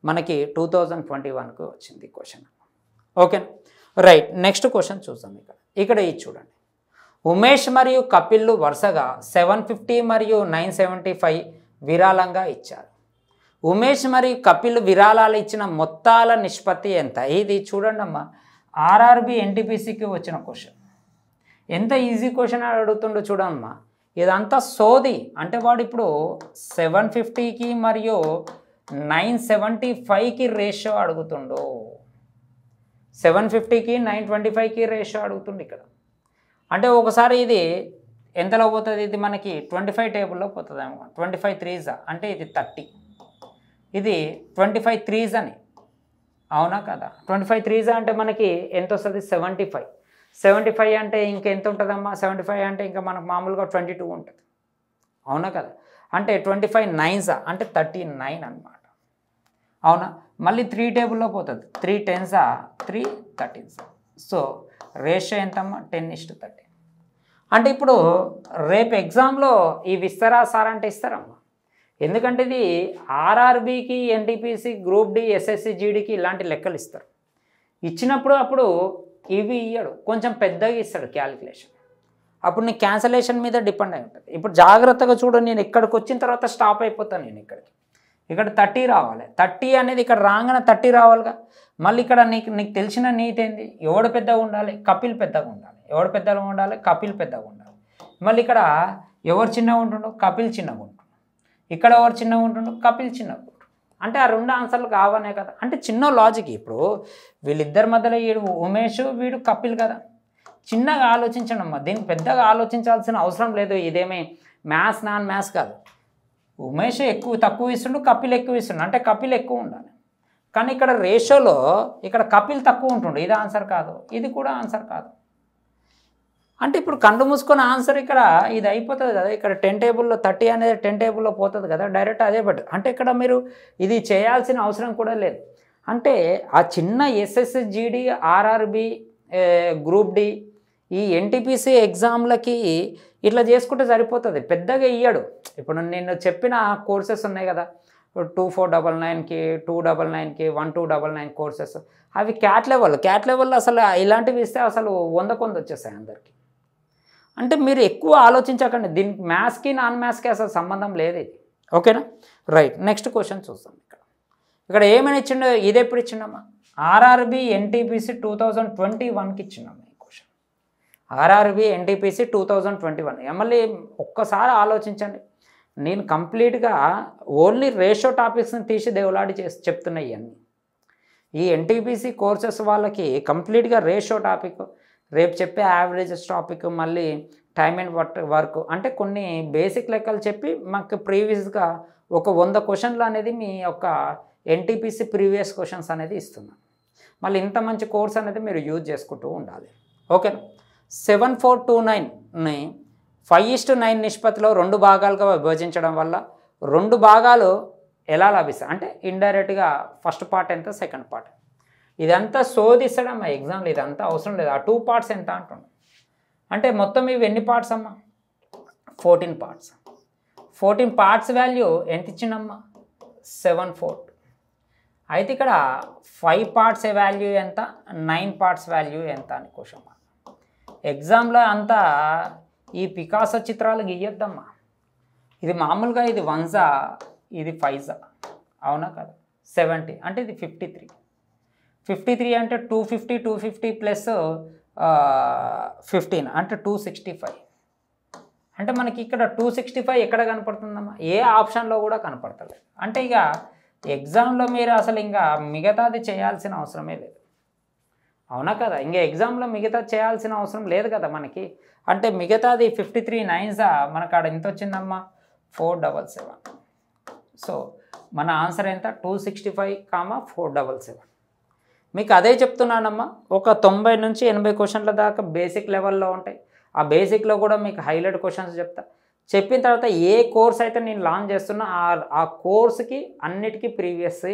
మనకి 2021కు వచ్చింది question. Okay right. Next question చూద్దాం. ఇక్కడ ఇది చూడండి. ఉమేష్ మరియు కపిల్ వరుసగా 750 మరియు 975 విరాళంగా ఇచ్చారు. ఉమేష్ మరియు కపిల్ విరాళాలు ఇచ్చిన మొత్తాల నిష్పత్తి ఎంత? ఇది చూడండి అమ్మా, ఆర్ఆర్బి ఎన్టీపీసీకి వచ్చిన క్వశ్చన్. ఎంత ఈజీ క్వశ్చన్ అడుగుతుండో చూడమ్మా. ఇదంతా సోది. అంటే వాడు ఇప్పుడు 750కి మరియు 975కి రేషియో అడుగుతుండో, 750కి 925కి రేషియో అడుగుతుండు ఇక్కడ. అంటే ఒకసారి ఇది ఎంతలో పోతుంది? ఇది మనకి 25 టేబుల్లో పోతుంది ఏమో. 25 3s అంటే ఇది 30, ఇది 25 3s అని, అవునా కదా. 25 3s అంటే మనకి ఎంత వస్తుంది? 75. 75 అంటే ఇంకెంత ఉంటుందమ్మా? 75 అంటే ఇంకా మనకు మామూలుగా 22 ఉంటుంది, అవునా కదా. అంటే 25 9s అంటే 39 అన్నమాట, అవునా. మళ్ళీ 3 టేబుల్లో పోతుంది. 3 10s 3 13s. సో రేషియో ఎంతమ్మా? 10:30. అంటే ఇప్పుడు రేపు ఎగ్జామ్లో ఈ ఇస్తారా సార్ అంటే ఇస్తారమ్మా. ఎందుకంటే ఇది ఆర్ఆర్బీకి, ఎన్టీపీసీ, గ్రూప్ డి, ఎస్ఎస్సి, జీడీకి ఇలాంటి లెక్కలు ఇస్తారు. ఇచ్చినప్పుడు అప్పుడు ఇవి ఇయ్యడు, కొంచెం పెద్దగా ఇస్తాడు క్యాలిక్యులేషన్. అప్పుడు నీ క్యాన్సలేషన్ మీద డిపెండ్ అయి ఉంటుంది. ఇప్పుడు జాగ్రత్తగా చూడు, నేను ఇక్కడికి వచ్చిన తర్వాత స్టాప్ అయిపోతాను. నేను ఇక్కడ 30 రావాలి. 30 అనేది ఇక్కడ రాగానే 30 రావాలిగా. మళ్ళీ ఇక్కడ నీకు తెలిసిన నీతి ఏంది? ఎవడు పెద్దగా ఉండాలి? కపిల్ పెద్దగా ఉండాలి. ఎవడు పెద్దగా ఉండాలి? కపిల్ పెద్దగా ఉండాలి. మళ్ళీ ఇక్కడ ఎవరు చిన్నగా ఉంటుండో? కపిల్ చిన్నగా ఉంటుండు. ఇక్కడ ఎవరు చిన్నగా ఉంటుండో? కపిల్ చిన్నగా ఉంటుండు. అంటే ఆ 2 ఆన్సర్లు కావనే కదా. అంటే చిన్న లాజిక్. ఇప్పుడు వీళ్ళిద్దరి మధ్యలో వీడు ఉమేష్, వీడు కపిల్ కదా. చిన్నగా ఆలోచించండి అమ్మా. దీనికి పెద్దగా ఆలోచించాల్సిన అవసరం లేదు. ఇదేమీ మ్యాథ్స్ నాన్ మ్యాథ్స్ కాదు. ఉమేష్ తక్కువ ఇస్తుండు, కపిల్ ఎక్కువ ఇస్తుండు, అంటే కపిల్ ఎక్కువ ఉండాలి. కానీ ఇక్కడ రేషియోలో ఇక్కడ కపిల్ తక్కువ ఉంటుండు. ఇది ఆన్సర్ కాదు, ఇది కూడా ఆన్సర్ కాదు. అంటే ఇప్పుడు కళ్ళు మూసుకొని ఆన్సర్ ఇక్కడ ఇది అయిపోతుంది కదా. ఇక్కడ 10 టేబుల్లో 30 అనేది 10 టేబుల్లో పోతుంది కదా, డైరెక్ట్ అదే బెటర్. అంటే ఇక్కడ మీరు ఇది చేయాల్సిన అవసరం కూడా లేదు. అంటే ఆ చిన్న ఎస్ఎస్సి, జీడీ, ఆర్ఆర్బి, గ్రూప్ డి, ఈ ఎన్టీపీసీ ఎగ్జామ్లకి ఇట్లా చేసుకుంటే సరిపోతుంది. పెద్దగా ఇయ్యడు. ఇప్పుడు నేను చెప్పిన కోర్సెస్ ఉన్నాయి కదా, 2499కి, 299కి, 1299 కోర్సెస్, అవి క్యాట్ లెవెల్లో అసలు ఇలాంటివి ఇస్తే అసలు 100 వచ్చేస్తాయి అందరికీ. అంటే మీరు ఎక్కువ ఆలోచించకండి. దీనికి మ్యాథ్స్కి నాన్ మ్యాథ్స్కి అసలు సంబంధం లేదు ఇది. ఓకేనా రైట్. నెక్స్ట్ క్వశ్చన్ చూస్తాం. ఇక్కడ ఏమైనా ఇచ్చిండో, ఇది ఎప్పుడు ఇచ్చిండమ్మా? ఆర్ఆర్బి ఎన్టీపీసీ 2021కి ఇచ్చిండమ్మా ఈ క్వశ్చన్. RRB NTPC 2021. మళ్ళీ ఒక్కసారి ఆలోచించండి. నేను కంప్లీట్గా ఓన్లీ రేషియో టాపిక్స్ని తీసి దేవులాడి చెప్తున్నాయి ఇవన్నీ. ఈ ఎన్టీపీసీ కోర్సెస్ వాళ్ళకి కంప్లీట్గా రేషియో టాపిక్, రేపు చెప్పే యావరేజెస్ టాపిక్, మళ్ళీ టైమ్ అండ్ వర్క్ అంటే కొన్ని బేసిక్ లెక్కలు చెప్పి మాకు ప్రీవియస్గా ఒక 100 క్వశ్చన్లు అనేది మీ యొక్క ఎన్టీపీసీ ప్రీవియస్ క్వశ్చన్స్ అనేది ఇస్తున్నాను. మళ్ళీ ఇంత మంచి కోర్స్ అనేది మీరు యూజ్ చేసుకుంటూ ఉండాలి. ఓకేనా. 7429ని 5:9 నిష్పత్తిలో 2 భాగాలుగా విభజించడం వల్ల 2 భాగాలు ఎలా లభిస్తాయి అంటే ఇండైరెక్ట్గా ఫస్ట్ పార్ట్ ఎంత, సెకండ్ పార్ట్. ఇదంతా సోదిస్తాడు అమ్మా ఎగ్జామ్లో, ఇదంతా అవసరం లేదు. ఆ 2 పార్ట్స్ ఎంత అంటున్నాం అంటే మొత్తం ఇవి ఎన్ని పార్ట్స్ అమ్మా, 14 పార్ట్స్. 14 పార్ట్స్ వాల్యూ ఎంత ఇచ్చిందమ్మా, 742. అయితే ఇక్కడ 5 పార్ట్స్ వాల్యూ ఎంత, 9 పార్ట్స్ వాల్యూ ఎంత అని క్వశ్చన్. ఎగ్జామ్లో అంతా ఈ పికాసో చిత్రాలు గీయొద్దమ్మా. ఇది మామూలుగా ఇది 1 ఇది 5 అవునా కదా. 70 అంటే ఇది 53 అంటే 250 ప్లస్ 15 అంటే 265. అంటే మనకి ఇక్కడ 265 ఎక్కడ కనపడుతుందమ్మా, ఏ ఆప్షన్లో కూడా కనపడతలేదు. అంటే ఇక ఎగ్జామ్లో మీరు అసలు ఇంకా మిగతాది చేయాల్సిన అవసరమే లేదు, అవునా కదా. ఇంకా ఎగ్జామ్లో మిగతా చేయాల్సిన అవసరం లేదు కదా మనకి. అంటే మిగతాది 53 9s మనకు ఆడ ఎంత వచ్చిందమ్మా, 477. సో మన ఆన్సర్ ఎంత, 265, 477. మీకు అదే చెప్తున్నానమ్మా. ఒక 90 నుంచి 80 క్వశ్చన్ల దాకా బేసిక్ లెవెల్లో ఉంటాయి. ఆ బేసిక్లో కూడా మీకు హైలైట్ క్వశ్చన్స్ చెప్తా. చెప్పిన తర్వాత ఏ కోర్స్ అయితే నేను లాంచ్ చేస్తున్నా ఆ కోర్స్కి అన్నిటికీ ప్రీవియస్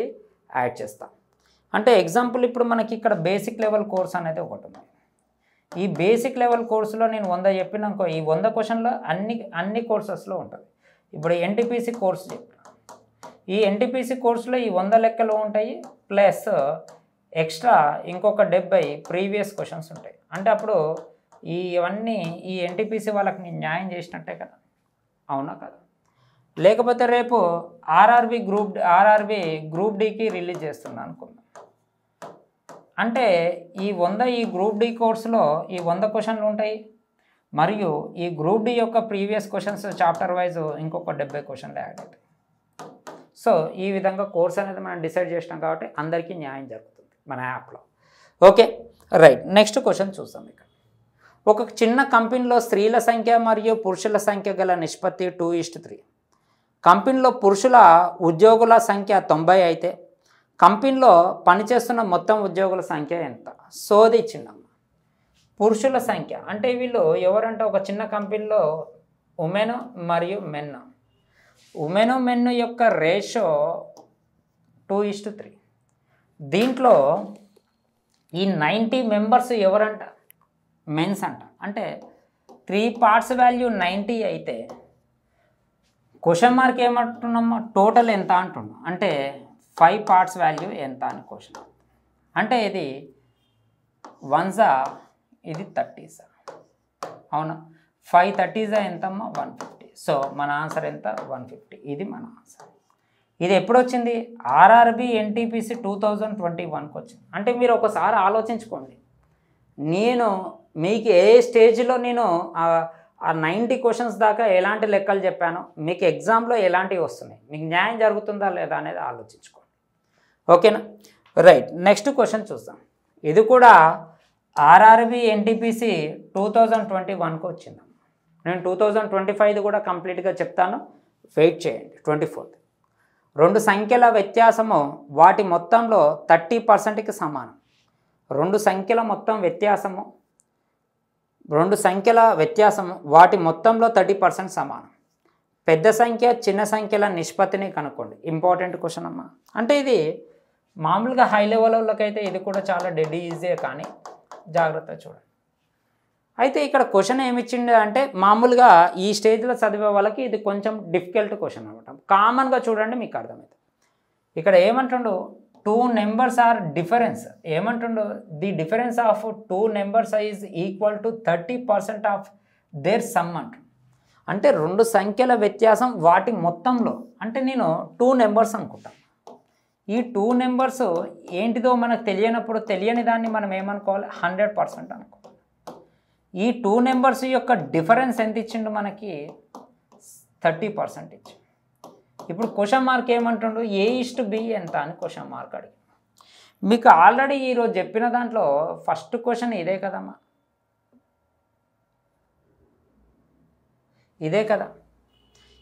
యాడ్ చేస్తాను. అంటే ఎగ్జాంపుల్ ఇప్పుడు మనకి ఇక్కడ బేసిక్ లెవెల్ కోర్స్ అనేది ఒకటి ఉంది. ఈ బేసిక్ లెవెల్ కోర్సులో నేను 100 చెప్పినాకో ఈ 100 క్వశ్చన్లో అన్ని కోర్సెస్లో ఉంటుంది. ఇప్పుడు ఎన్టీపీసీ కోర్సు చెప్పిన, ఈ ఎన్టీపీసీ కోర్సులో ఈ 100 లెక్కలు ఉంటాయి, ప్లస్ ఎక్స్ట్రా ఇంకొక 70 ప్రీవియస్ క్వశ్చన్స్ ఉంటాయి. అంటే అప్పుడు ఇవన్నీ ఈ ఎన్టీపీసీ వాళ్ళకి నేను న్యాయం చేసినట్టే కదా, అవునా కదా. లేకపోతే రేపు ఆర్ఆర్బి గ్రూప్ డికి రిలీజ్ చేస్తున్నాను అనుకుందాం. అంటే ఈ 100 ఈ గ్రూప్ డి కోర్సులో ఈ 100 క్వశ్చన్లు ఉంటాయి, మరియు ఈ గ్రూప్ డి యొక్క ప్రీవియస్ క్వశ్చన్స్ చాప్టర్ వైజ్ ఇంకొక 70 క్వశ్చన్లు యాడ్ అవుతాయి. సో ఈ విధంగా కోర్స్ అనేది మనం డిసైడ్ చేసినాం కాబట్టి అందరికీ న్యాయం జరుగుతుంది మన యాప్లో. Okay right. నెక్స్ట్ క్వశ్చన్ చూద్దాం. ఇక్కడ ఒక చిన్న కంపెనీలో స్త్రీల సంఖ్య మరియు పురుషుల సంఖ్య గల నిష్పత్తి 2:3. కంపెనీలో పురుషుల ఉద్యోగుల సంఖ్య 90 అయితే కంపెనీలో పనిచేస్తున్న మొత్తం ఉద్యోగుల సంఖ్య ఎంత? సోది ఇచ్చిందమ్మ. పురుషుల సంఖ్య అంటే వీళ్ళు ఎవరంటే ఒక చిన్న కంపెనీలో ఉమెన్ మరియు మెన్. మెన్ యొక్క రేషియో 2:3. దీంట్లో ఈ 90 మెంబర్స్ ఎవరంట, మెన్స్ అంట. అంటే 3 పార్ట్స్ వాల్యూ 90 అయితే క్వశ్చన్ మార్క్ ఏమంటున్నామో టోటల్ ఎంత అంటున్నాం. అంటే 5 పార్ట్స్ వాల్యూ ఎంత అని క్వశ్చన్. అంటే ఇది 1s ఇది 30s అవునా. 5 30s ఎంతమ్మా, 150. సో మన ఆన్సర్ ఎంత, 150. ఇది మన ఆన్సర్. ఇది ఎప్పుడు వచ్చింది, ఆర్ఆర్బి ఎన్టీపీసీ 2021కి వచ్చింది. అంటే మీరు ఒకసారి ఆలోచించుకోండి, నేను మీకు ఏ స్టేజ్లో నేను ఆ 90 క్వశ్చన్స్ దాకా ఎలాంటి లెక్కలు చెప్పాను, మీకు ఎగ్జామ్లో ఎలాంటివి వస్తున్నాయి, మీకు న్యాయం జరుగుతుందా లేదా అనేది ఆలోచించుకోండి. ఓకేనా రైట్. నెక్స్ట్ క్వశ్చన్ చూద్దాం. ఇది కూడా ఆర్ఆర్బి ఎన్టీపీసీ 2021కి వచ్చింది. నేను 2025 కూడా కంప్లీట్గా చెప్తాను, వెయిట్ చేయండి. 24th. 2 సంఖ్యల వ్యత్యాసము వాటి మొత్తంలో 30%కి సమానం. 2 సంఖ్యల మొత్తం వ్యత్యాసము 2 సంఖ్యల వ్యత్యాసము వాటి మొత్తంలో 30% సమానం. పెద్ద సంఖ్య చిన్న సంఖ్యల నిష్పత్తిని కనుక్కోండి. ఇంపార్టెంట్ క్వశ్చన్ అమ్మా. అంటే ఇది మామూలుగా హై లెవెల్ వాళ్ళకైతే ఇది కూడా చాలా డెడ్ ఈజీ, కానీ జాగ్రత్త చూడండి. అయితే ఇక్కడ క్వశ్చన్ ఏమిచ్చింది అంటే మామూలుగా ఈ స్టేజ్లో చదివే వాళ్ళకి ఇది కొంచెం డిఫికల్ట్ క్వశ్చన్ అనమాట. కామన్గా చూడండి మీకు అర్థమవుతుంది. ఇక్కడ ఏమంటుండు, 2 numbers ఆర్ డిఫరెన్స్. ఏమంటుండు, the difference of 2 numbers is equal to 30% of their sum అంటు. అంటే 2 సంఖ్యల వ్యత్యాసం వాటి మొత్తంలో, అంటే నేను 2 numbers అనుకుంటాను. ఈ 2 numbers ఏంటిదో మనకు తెలియనప్పుడు తెలియని దాన్ని మనం ఏమనుకోవాలి, 100% అనుకోవాలి. ఈ 2 numbers యొక్క డిఫరెన్స్ ఎంత ఇచ్చిండు మనకి, 30% ఇచ్చిండు. ఇప్పుడు క్వశ్చన్ మార్క్ ఏమంటుండు, A:B ఎంత అని క్వశ్చన్ మార్క్ అడిగి. మీకు ఆల్రెడీ ఈరోజు చెప్పిన దాంట్లో ఫస్ట్ క్వశ్చన్ ఇదే కదమ్మా. ఇదే కదా,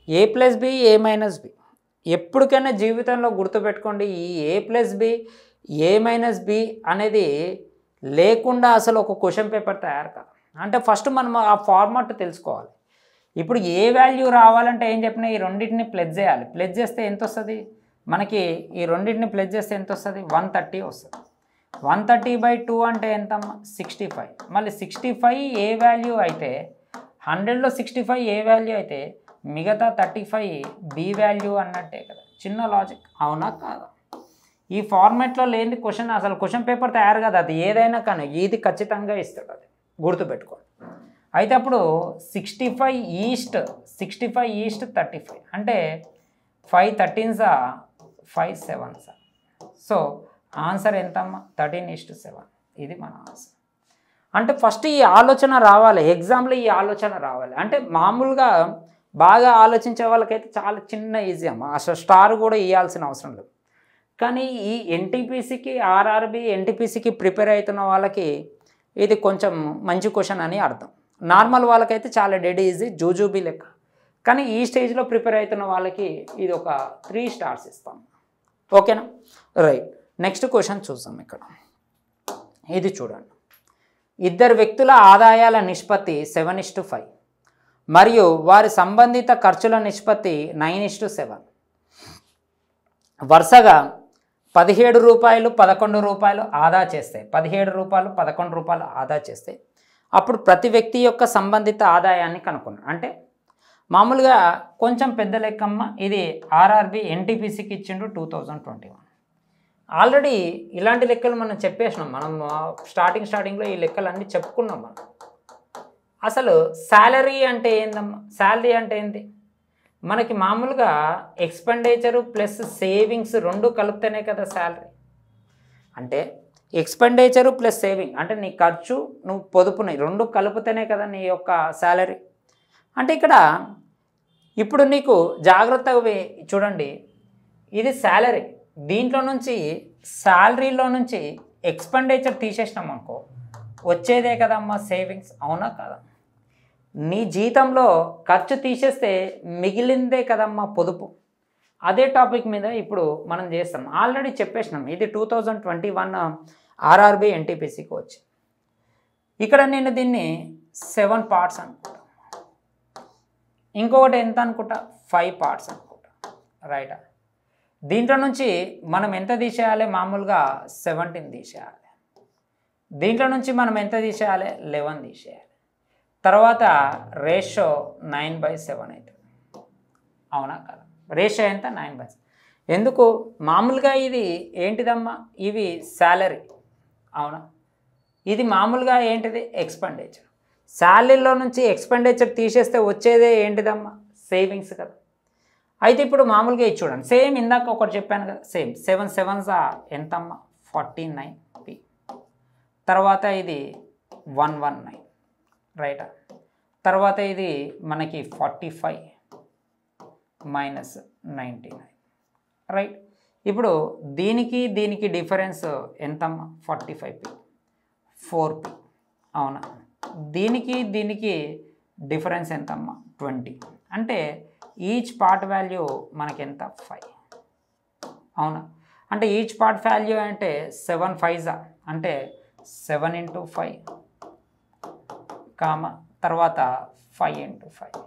ఏ ప్లస్ బి ఏ మైనస్ బి. ఎప్పటికైనా జీవితంలో గుర్తుపెట్టుకోండి, ఈ ఏ ప్లస్ బి ఏ మైనస్ బి అనేది లేకుండా అసలు ఒక క్వశ్చన్ పేపర్ తయారు కాదు. అంటే ఫస్ట్ మనం ఆ ఫార్మాట్ తెలుసుకోవాలి. ఇప్పుడు ఏ వాల్యూ రావాలంటే ఏం చెప్పినా ఈ రెండింటిని ప్లస్ చేయాలి. ప్లస్ చేస్తే ఎంత వస్తుంది మనకి? ఈ రెండింటిని ప్లస్ చేస్తే ఎంత వస్తుంది? 130 వస్తుంది. 130/2 అంటే ఎంత? 65. మళ్ళీ 65 ఏ వాల్యూ అయితే 100లో 65 ఏ వాల్యూ అయితే మిగతా 35 బి వాల్యూ అన్నట్టే కదా. చిన్న లాజిక్, అవునా కాదా? ఈ ఫార్మాట్లో లేని క్వశ్చన్ అసలు క్వశ్చన్ పేపర్ తయారు కదా. అది ఏదైనా కానీ ఇది ఖచ్చితంగా ఇస్తాడు, అది గుర్తుపెట్టుకోండి. అయితే అప్పుడు 65 ఈస్ట్ 35 అంటే 5 13s 5 7s. సో ఆన్సర్ ఎంతమ్మా? 13:7. ఇది మన ఆన్సర్. అంటే ఫస్ట్ ఈ ఆలోచన రావాలి, ఎగ్జామ్లో ఈ ఆలోచన రావాలి. అంటే మామూలుగా బాగా ఆలోచించే వాళ్ళకైతే చాలా చిన్న ఈజీ అమ్మ, అసలు స్టార్ కూడా ఇవ్వాల్సిన అవసరం లేదు. కానీ ఈ ఎన్టీపీసీకి ఆర్ఆర్బి ఎన్టీపీసీకి ప్రిపేర్ అవుతున్న వాళ్ళకి ఇది కొంచెం మంచి క్వశ్చన్ అని అర్థం. నార్మల్ వాళ్ళకైతే చాలా డెడ్ ఈజీ, జూజూబీ లెక్క. కానీ ఈ స్టేజ్లో ప్రిపేర్ అవుతున్న వాళ్ళకి ఇది ఒక 3 స్టార్స్ ఇస్తాం. ఓకేనా? రైట్, నెక్స్ట్ క్వశ్చన్ చూద్దాం. ఇక్కడ ఇది చూడండి. ఇద్దరు వ్యక్తుల ఆదాయాల నిష్పత్తి 7:5 మరియు వారి సంబంధిత ఖర్చుల నిష్పత్తి 9:7. వరుసగా 17 రూపాయలు 11 రూపాయలు ఆదా చేస్తే 17 రూపాయలు 11 రూపాయలు ఆదా చేస్తే అప్పుడు ప్రతి వ్యక్తి యొక్క సంబంధిత ఆదాయాన్ని కనుక్కున్నాను. అంటే మామూలుగా కొంచెం పెద్ద లెక్కమ్మ. ఇది ఆర్ఆర్బి ఎన్టీపీసీకి ఇచ్చిండు 2021. ఆల్రెడీ ఇలాంటి లెక్కలు మనం చెప్పేసినాం. మనం స్టార్టింగ్లో ఈ లెక్కలన్నీ చెప్పుకున్నాం. మనం అసలు శాలరీ అంటే ఏందమ్మా? శాలరీ అంటే ఏంటి? మనకి మామూలుగా ఎక్స్పెండిచరు ప్లస్ సేవింగ్స్ రెండు కలిపితేనే కదా శాలరీ. అంటే ఎక్స్పెండిచరు ప్లస్ సేవింగ్ అంటే నీ ఖర్చు నువ్వు పొదుపుని రెండు కలిపితేనే కదా నీ యొక్క శాలరీ. అంటే ఇక్కడ ఇప్పుడు నీకు జాగ్రత్తగా చూడండి, ఇది శాలరీ. దీంట్లో నుంచి శాలరీలో నుంచి ఎక్స్పెండిచర్ తీసేసినాం అనుకో, వచ్చేదే కదమ్మా సేవింగ్స్, అవునా కదా? నీ జీతంలో ఖర్చు తీసేస్తే మిగిలిందే కదమ్మా పొదుపు. అదే టాపిక్ మీద ఇప్పుడు మనం చేస్తాం. ఆల్రెడీ చెప్పేసినాం, ఇది 2021 ఆర్ఆర్బి ఎన్టీపీసీకి వచ్చింది. ఇక్కడ నేను దీన్ని 7 పార్ట్స్ అనుకుంటా, ఇంకొకటి ఎంత అనుకుంటా 5 పార్ట్స్ అనుకుంటా, రైటా? దీంట్లో నుంచి మనం ఎంత తీసేయాలి? మామూలుగా 17 తీసేయాలి. దీంట్లో నుంచి మనం ఎంత తీసేయాలి? 11 తీసేయాలి. తర్వాత రేషియో 9/7 అవుతుంది, అవునా కదా? రేషియో ఎంత? 9/7. ఎందుకు? మామూలుగా ఇది ఏంటిదమ్మా? ఇవి శాలరీ, అవునా? ఇది మామూలుగా ఏంటిది? ఎక్స్పెండిచర్. శాలరీలో నుంచి ఎక్స్పెండిచర్ తీసేస్తే వచ్చేదే ఏంటిదమ్మా? సేవింగ్స్ కదా. అయితే ఇప్పుడు మామూలుగా ఇది చూడండి, సేమ్ ఇందాక ఒకటి చెప్పాను కదా, సేమ్ 7 7s ఎంతమ్మా? 49p. తర్వాత ఇది 119, రైటా? తర్వాత ఇది మనకి 45 మైనస్ 99, రైట్? ఇప్పుడు దీనికి డిఫరెన్స్ ఎంతమ్మా? 45p, 4p, అవునా? దీనికి డిఫరెన్స్ ఎంతమ్మా? 20. అంటే ఈచ్ పార్ట్ వాల్యూ మనకి ఎంత? 5, అవునా? అంటే ఈచ్ పార్ట్ వాల్యూ అంటే 7 5s అంటే 7 × 5 కామ తర్వాత 5 × 5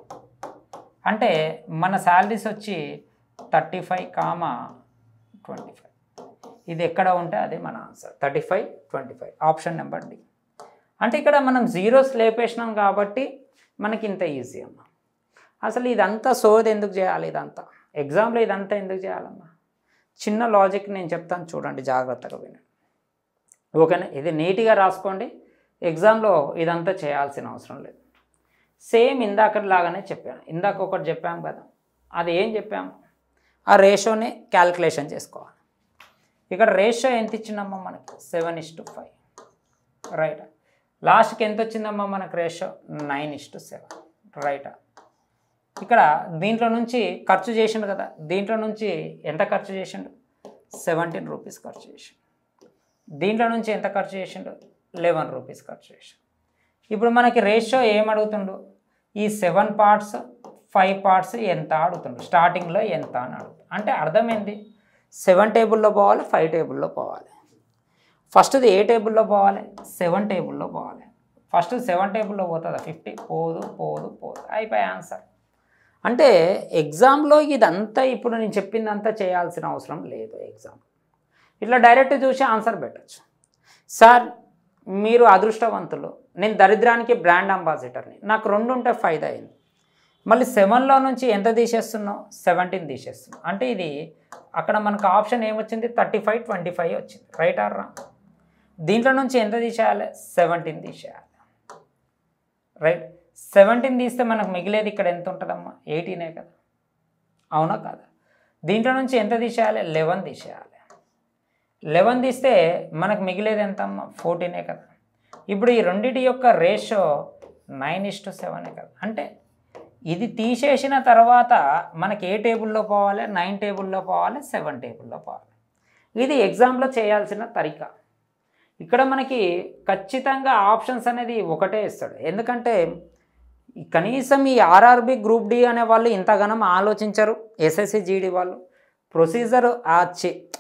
అంటే మన శాలరీస్ వచ్చి 35,25. ఇది ఎక్కడ ఉంటే అదే మన ఆన్సర్ 35/25, ఆప్షన్ నెంబర్ డి. అంటే ఇక్కడ మనం జీరోస్ లేపేసినాం కాబట్టి మనకి ఇంత ఈజీ అమ్మ. అసలు ఇదంతా సోది ఎందుకు చేయాలి? ఇదంతా ఎగ్జామ్లో ఇదంతా ఎందుకు చేయాలమ్మా? చిన్న లాజిక్ నేను చెప్తాను చూడండి, జాగ్రత్తగా వినండి, ఓకేనా? ఇది నీట్గా రాసుకోండి. ఎగ్జామ్లో ఇదంతా చేయాల్సిన అవసరం లేదు. సేమ్ ఇందాకలాగానే చెప్పాను. ఇందాక ఒకటి చెప్పాము కదా, అది ఏం చెప్పాము? ఆ రేషియోని క్యాల్కులేషన్ చేసుకోవాలి. ఇక్కడ రేషియో ఎంత ఇచ్చిందమ్మా మనకి? 7:5, రైట్? లాస్ట్కి ఎంత వచ్చిందమ్మా మనకు రేషియో? 9:7, రైటా? ఇక్కడ దీంట్లో నుంచి ఖర్చు చేసిండు కదా, దీంట్లో నుంచి ఎంత ఖర్చు చేసిండు? 17 రూపీస్ ఖర్చు చేసిండు. దీంట్లో నుంచి ఎంత ఖర్చు చేసిండు? 11 రూపీస్ ఖర్చు చేసిండు. ఇప్పుడు మనకి రేషియో ఏమడుగుతుండు? ఈ 7 పార్ట్స్ 5 పార్ట్స్ ఎంత అడుగుతుండు, స్టార్టింగ్లో ఎంత అని అడుగుతుంది. అంటే అర్థమైంది, 7 టేబుల్లో పోవాలి, 5 టేబుల్లో పోవాలి. ఫస్ట్ది ఏ టేబుల్లో పోవాలి, 7 టేబుల్లో పోవాలి. ఫస్ట్ 7 టేబుల్లో పోతుందా 50, పోదు పోదు పోదు, అయిపోయి ఆన్సర్. అంటే ఎగ్జామ్లో ఇదంతా ఇప్పుడు నేను చెప్పిందంతా చేయాల్సిన అవసరం లేదు. ఎగ్జామ్ ఇట్లా డైరెక్ట్ చూసి ఆన్సర్ పెట్టచ్చు. సార్ మీరు అదృష్టవంతులు, నేను దరిద్రానికి బ్రాండ్ అంబాసిడర్ని, నాకు 2 ఉంటే ఫైదా అయింది. మళ్ళీ 7లో నుంచి ఎంత తీసేస్తున్నావు, 17 తీసేస్తున్నావు. అంటే ఇది అక్కడ మనకు ఆప్షన్ ఏమొచ్చింది, 35, 25 వచ్చింది. Right are wrong? దీంట్లో నుంచి ఎంత తీసేయాలి, 17 తీసేయాలి. రైట్, 17 తీస్తే మనకు మిగిలేది ఇక్కడ ఎంత ఉంటుందమ్మా, 18 కదా, అవునా కాదా? దీంట్లో నుంచి ఎంత తీసేయాలి, 11 తీసేయాలి. 11 తీస్తే మనకు మిగిలేది ఎంత అమ్మా, 14 కదా. ఇప్పుడు ఈ రెండింటి యొక్క రేషియో 9:7 కదా. అంటే ఇది తీసేసిన తర్వాత మనకి ఏ టేబుల్లో పోవాలి, 9 టేబుల్లో పోవాలి, 7 టేబుల్లో పోవాలి. ఇది ఎగ్జామ్లో చేయాల్సిన తరీకా. ఇక్కడ మనకి ఖచ్చితంగా ఆప్షన్స్ అనేది ఒకటే ఇస్తాడు. ఎందుకంటే కనీసం ఈ ఆర్ఆర్బి గ్రూప్ డి అనే వాళ్ళు ఇంతగానం ఆలోచించరు. ఎస్ఎస్సి జీడీ వాళ్ళు ప్రొసీజర్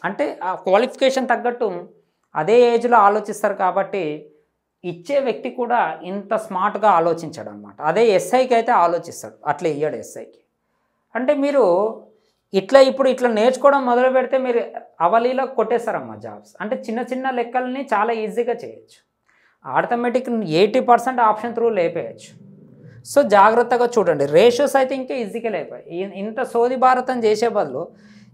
అంటే ఆ క్వాలిఫికేషన్ తగ్గట్టు అదే ఏజ్లో ఆలోచిస్తారు. కాబట్టి ఇచ్చే వ్యక్తి కూడా ఇంత స్మార్ట్గా ఆలోచించాడు అనమాట. అదే ఎస్ఐకి అయితే ఆలోచిస్తాడు, అట్లా ఇయ్యాడు ఎస్ఐకి. అంటే మీరు ఇప్పుడు ఇట్లా నేర్చుకోవడం మొదలు పెడితే మీరు అవలీలో కొట్టేస్తారమ్మా జాబ్స్. అంటే చిన్న చిన్న లెక్కల్ని చాలా ఈజీగా చేయొచ్చు. ఆటోమేటిక్ 80% ఆప్షన్ త్రూ లేపేయచ్చు. సో జాగ్రత్తగా చూడండి. రేషియోస్ అయితే ఇంకా ఈజీగా లేపాయి. ఇంత సోది భారతం చేసే బదులు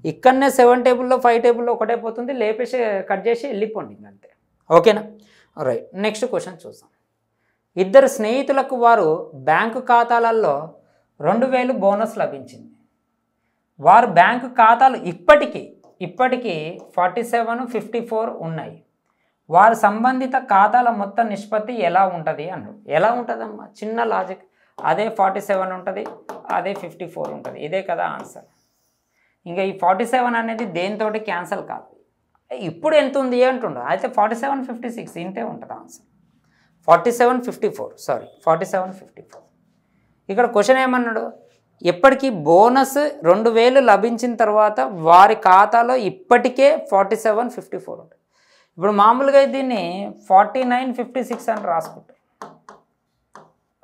ఇక్కడనే 7 టేబుల్లో 5 టేబుల్లో ఒకటే పోతుంది, లేపేసి కట్ చేసి వెళ్ళిపోండి అంతే. ఓకేనా? రైట్, నెక్స్ట్ క్వశ్చన్ చూద్దాం. ఇద్దరు స్నేహితులకు వారు బ్యాంకు ఖాతాలలో 2000 బోనస్ లభించింది. వారు బ్యాంకు ఖాతాలు ఇప్పటికీ 47, 54 ఉన్నాయి. వారి సంబంధిత ఖాతాల మొత్తం నిష్పత్తి ఎలా ఉంటుంది అన్నాడు. ఎలా ఉంటుందమ్మా, చిన్న లాజిక్. అదే 47 ఉంటుంది, అదే 54 ఉంటుంది. ఇదే కదా ఆన్సర్. ఇంకా ఈ 47 అనేది దేనితోటి క్యాన్సల్ కాదు. ఇప్పుడు ఎంత ఉంది అంటుండో, అయితే 47, 56 ఇంతే ఉంటుంది ఆన్సర్. 47, 54 సారీ 47, 54. ఇక్కడ క్వశ్చన్ ఏమన్నాడు, ఎప్పటికీ బోనస్ 2000 లభించిన తర్వాత వారి ఖాతాలో ఇప్పటికే 47, 54 ఉంటుంది. ఇప్పుడు మామూలుగా దీన్ని 49, 56 అని రాసుకుంటారు.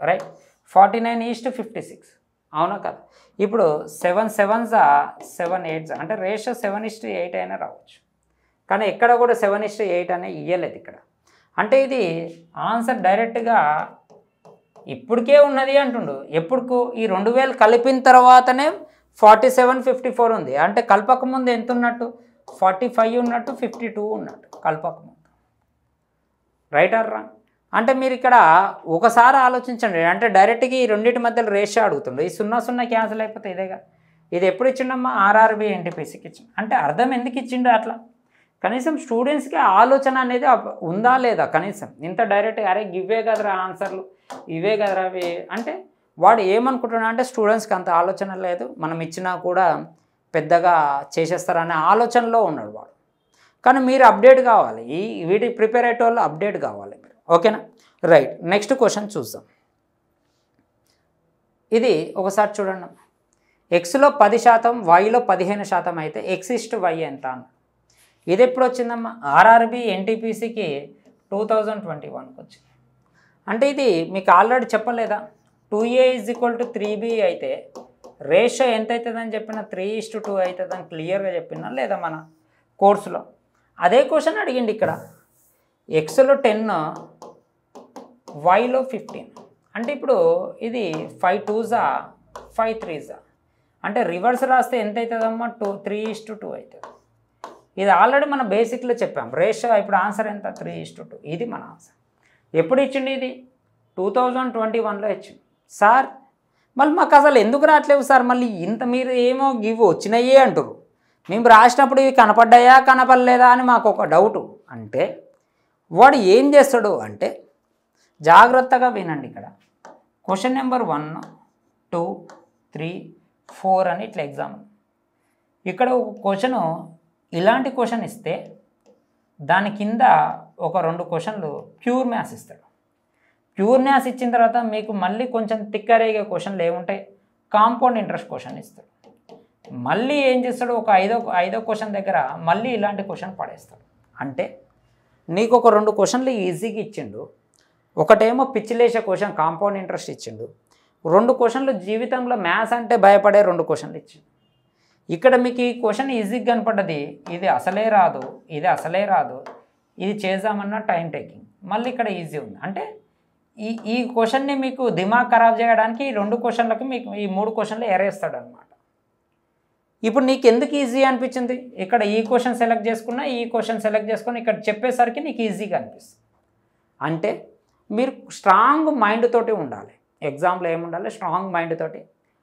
రైట్, 49:56 అవునా కదా. ఇప్పుడు 7 7s 7 8s అంటే రేషియో 7:8 అయినా రావచ్చు. కానీ ఎక్కడ కూడా 7:8 అనే ఇయ్యలేదు ఇక్కడ. అంటే ఇది ఆన్సర్ డైరెక్ట్గా ఇప్పటికే ఉన్నది అంటుండు. ఎప్పుడుకు ఈ 2000 కలిపిన తర్వాతనే 47, 54 ఉంది. అంటే కలపకముందు ఎంత ఉన్నట్టు, 45 ఉన్నట్టు, 52 ఉన్నట్టు కలపకముందు. Right are wrong? అంటే మీరు ఇక్కడ ఒకసారి ఆలోచించండి. అంటే డైరెక్ట్గా ఈ రెండింటి మధ్యలో రేషియో అడుగుతుండు. ఈ 0 0 క్యాన్సిల్ అయిపోతే ఇదేగా. ఇది ఎప్పుడు ఇచ్చిండమ్మా, ఆర్ఆర్బి ఎన్టీపీసీకి ఇచ్చిండు. అంటే అర్థం ఎందుకు ఇచ్చిండు అట్లా? కనీసం స్టూడెంట్స్కి ఆలోచన అనేది ఉందా లేదా కనీసం. ఇంత డైరెక్ట్గా అరే ఇవే కదరా ఆన్సర్లు, ఇవే కదరా అవి అంటే వాడు ఏమనుకుంటున్నా అంటే స్టూడెంట్స్కి అంత ఆలోచన లేదు, మనం ఇచ్చినా కూడా పెద్దగా చేసేస్తారనే ఆలోచనలో ఉన్నాడు వాడు. కానీ మీరు అప్డేట్ కావాలి, వీటి ప్రిపేర్ అయ్యే వాళ్ళు అప్డేట్ కావాలి మీరు. ఓకేనా? రైట్, నెక్స్ట్ క్వశ్చన్ చూద్దాం. ఇది ఒకసారి చూడండి. ఎక్స్లో 10%, వైలో 15% అయితే x/y ఎంత అన్న. ఇది ఎప్పుడు వచ్చిందమ్మా, ఆర్ఆర్బి ఎన్టీపీసీకి 2021కి వచ్చింది. అంటే ఇది మీకు ఆల్రెడీ చెప్పలేదా, 2A = 3B అయితే రేషియో ఎంత అవుతుందని చెప్పిన 3:2 అవుతుందని క్లియర్గా చెప్పినా లేదా మన కోర్సులో. అదే క్వశ్చన్ అడిగిండి ఇక్కడ. ఎక్స్లో 10, వైలో 15. అంటే ఇప్పుడు ఇది 5 2s 5 3s అంటే రివర్స్ రాస్తే ఎంత అవుతుందమ్మా, 3:2 అవుతుంది. ఇది ఆల్రెడీ మన బేసిక్లో చెప్పాం రేషియో. ఇప్పుడు ఆన్సర్ ఎంత, 3:2. ఇది మన ఆన్సర్. ఎప్పుడు ఇచ్చిండి ఇది, 2021లో ఇచ్చింది. సార్ మళ్ళీ మాకు అసలు ఎందుకు రావట్లేవు సార్, మళ్ళీ ఇంత మీరు ఏమో ఇవి వచ్చినాయే అంటారు, మేము రాసినప్పుడు ఇవి కనపడ్డాయా కనపడలేదా అని మాకు ఒక డౌటు. అంటే వాడు ఏం చేస్తాడు అంటే జాగ్రత్తగా వినండి. ఇక్కడ క్వశ్చన్ నెంబర్ 1, 2, 3, 4 అని ఇట్లా ఎగ్జామ్. ఇక్కడ ఒక క్వశ్చను ఇలాంటి క్వశ్చన్ ఇస్తే దాని కింద ఒక 2 క్వశ్చన్లు ప్యూర్ మ్యాథ్స్ ఇస్తాడు. ప్యూర్ మ్యాథ్స్ ఇచ్చిన తర్వాత మీకు మళ్ళీ కొంచెం తిక్కరేగే క్వశ్చన్లు ఏముంటాయి, కాంపౌండ్ ఇంట్రెస్ట్ క్వశ్చన్ ఇస్తాడు. మళ్ళీ ఏం చేస్తాడు, ఒక ఐదో క్వశ్చన్ దగ్గర మళ్ళీ ఇలాంటి క్వశ్చన్ పడేస్తాడు. అంటే నీకు ఒక 2 క్వశ్చన్లు ఈజీగా ఇచ్చిండు, ఒకటేమో పిచ్చిలేసే క్వశ్చన్ కాంపౌండ్ ఇంట్రెస్ట్ ఇచ్చిండు, 2 క్వశ్చన్లు జీవితంలో మ్యాథ్స్ అంటే భయపడే 2 క్వశ్చన్లు ఇచ్చిండు. ఇక్కడ మీకు ఈ క్వశ్చన్ ఈజీగా కనపడ్డది, ఇది అసలే రాదు, ఇది అసలే రాదు, ఇది చేద్దామన్న టైం టేకింగ్, మళ్ళీ ఇక్కడ ఈజీ ఉంది. అంటే ఈ క్వశ్చన్ని మీకు దిమాగ్ ఖరాబ్ చేయడానికి ఈ 2 క్వశ్చన్లకి మీకు ఈ 3 క్వశ్చన్లు ఎరేస్తాడు అనమాట. ఇప్పుడు నీకు ఎందుకు ఈజీ అనిపించింది, ఇక్కడ ఈ క్వశ్చన్ సెలెక్ట్ చేసుకున్నా, ఈ క్వశ్చన్ సెలెక్ట్ చేసుకుని ఇక్కడ చెప్పేసరికి నీకు ఈజీగా అనిపిస్తుంది. అంటే మీరు స్ట్రాంగ్ మైండ్ తోటి ఉండాలి. ఎగ్జామ్లో ఏముండాలి, స్ట్రాంగ్ మైండ్ తోటి.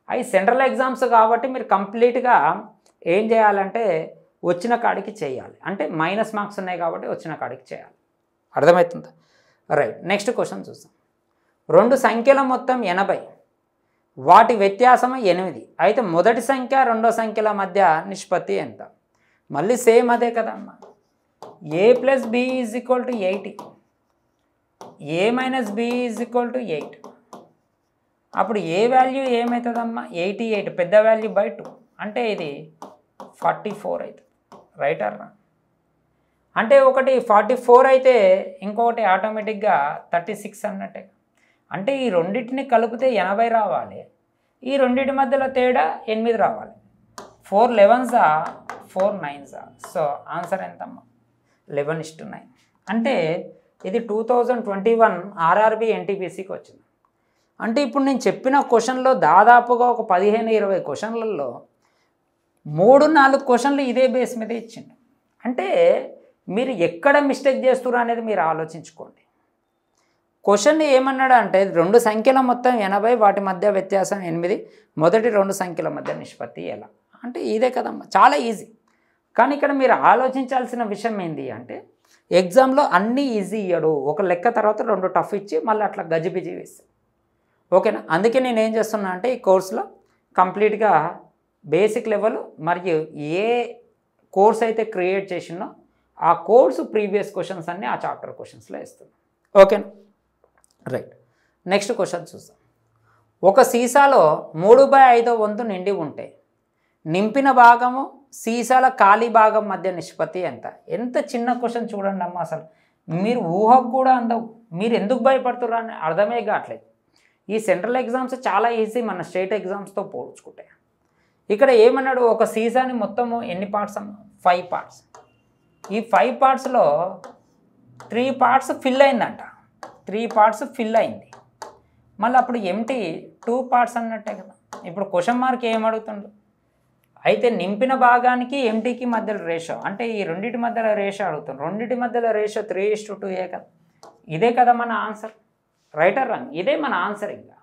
అవి సెంట్రల్ ఎగ్జామ్స్ కాబట్టి మీరు కంప్లీట్గా ఏం చేయాలంటే వచ్చిన కాడికి చేయాలి. అంటే మైనస్ మార్క్స్ ఉన్నాయి కాబట్టి వచ్చిన కాడికి చేయాలి. అర్థమవుతుందా? రైట్. నెక్స్ట్ క్వశ్చన్ చూద్దాం. 2 సంఖ్యల మొత్తం 80, వాటి వ్యత్యాసం 8. అయితే మొదటి సంఖ్య రెండో సంఖ్యల మధ్య నిష్పత్తి ఎంత? మళ్ళీ సేమ్ అదే కదమ్మా. a + b = 80, a - b = 8. అప్పుడు ఏ వాల్యూ ఏమవుతుందమ్మా, 88, పెద్ద వాల్యూ బై 2, అంటే ఇది 44 అవుతుంది. Right are wrong? అంటే ఒకటి 44 అయితే ఇంకొకటి ఆటోమేటిక్గా 36 అన్నట్టే. అంటే ఈ రెండింటిని కలిపితే 80 రావాలి, ఈ రెండింటి మధ్యలో తేడా 8 రావాలి. 4 11s 4 9s. సో ఆన్సర్ ఎంతమ్మా, 11:9. అంటే ఇది 2021 ఆర్ఆర్బి ఎన్టీపీసీకి వచ్చింది. అంటే ఇప్పుడు నేను చెప్పిన క్వశ్చన్లో దాదాపుగా ఒక 15-20 క్వశ్చన్లలో 3-4 క్వశ్చన్లు ఇదే బేస్ మీద ఇచ్చిండు. అంటే మీరు ఎక్కడ మిస్టేక్ చేస్తున్నారు అనేది మీరు ఆలోచించుకోండి. క్వశ్చన్ ఏమన్నాడు అంటే 2 సంఖ్యల మొత్తం 80, వాటి మధ్య వ్యత్యాసం 8, మొదటి 2 సంఖ్యల మధ్య నిష్పత్తి ఎలా? అంటే ఇదే కదమ్మా, చాలా ఈజీ. కానీ ఇక్కడ మీరు ఆలోచించాల్సిన విషయం ఏంటి అంటే ఎగ్జామ్లో అన్నీ ఈజీ ఇయ్యడు, ఒక లెక్క తర్వాత 2 టఫ్ ఇచ్చి మళ్ళీ అట్లా గజిబిజి వేస్తాడు. ఓకేనా? అందుకే నేను ఏం చేస్తున్నా అంటే ఈ కోర్సులో కంప్లీట్గా బేసిక్ లెవెల్ మరియు ఏ కోర్స్ అయితే క్రియేట్ చేసినో ఆ కోర్సు ప్రీవియస్ క్వశ్చన్స్ అన్నీ ఆ చాప్టర్ క్వశ్చన్స్లో ఇస్తున్నాను. ఓకేనా? రైట్. నెక్స్ట్ క్వశ్చన్ చూద్దాం. ఒక సీసాలో 3/5 వంతు నిండి ఉంటే నింపిన భాగము సీసాల ఖాళీ భాగం మధ్య నిష్పత్తి ఎంత? ఎంత చిన్న క్వశ్చన్ చూడండి అమ్మ. అసలు మీరు ఊహకు కూడా అందవు. మీరు ఎందుకు భయపడుతున్నారు అని అర్థమే కావట్లేదు. ఈ సెంట్రల్ ఎగ్జామ్స్ చాలా ఈజీ మన స్టేట్ ఎగ్జామ్స్తో పోల్చుకుంటే. ఇక్కడ ఏమన్నాడు, ఒక సీసాని మొత్తము ఎన్ని పార్ట్స్ అమ్మ? 5 పార్ట్స్. ఈ 5 పార్ట్స్లో 3 పార్ట్స్ ఫిల్ అయిందంట, 3 పార్ట్స్ ఫిల్ అయింది. మళ్ళీ అప్పుడు ఎంటీ 2 పార్ట్స్ అన్నట్టే కదా. ఇప్పుడు క్వశ్చన్ మార్క్ ఏమడుగుతుండు, అయితే నింపిన భాగానికి ఎంటీకి మధ్యలో రేషియో, అంటే ఈ రెండింటి మధ్యలో రేషియో అడుగుతుంది. రెండింటి మధ్యలో రేషియో 3:2 కదా. ఇదే కదా మన ఆన్సర్. Right are wrong? ఇదే మన ఆన్సర్. ఇంకా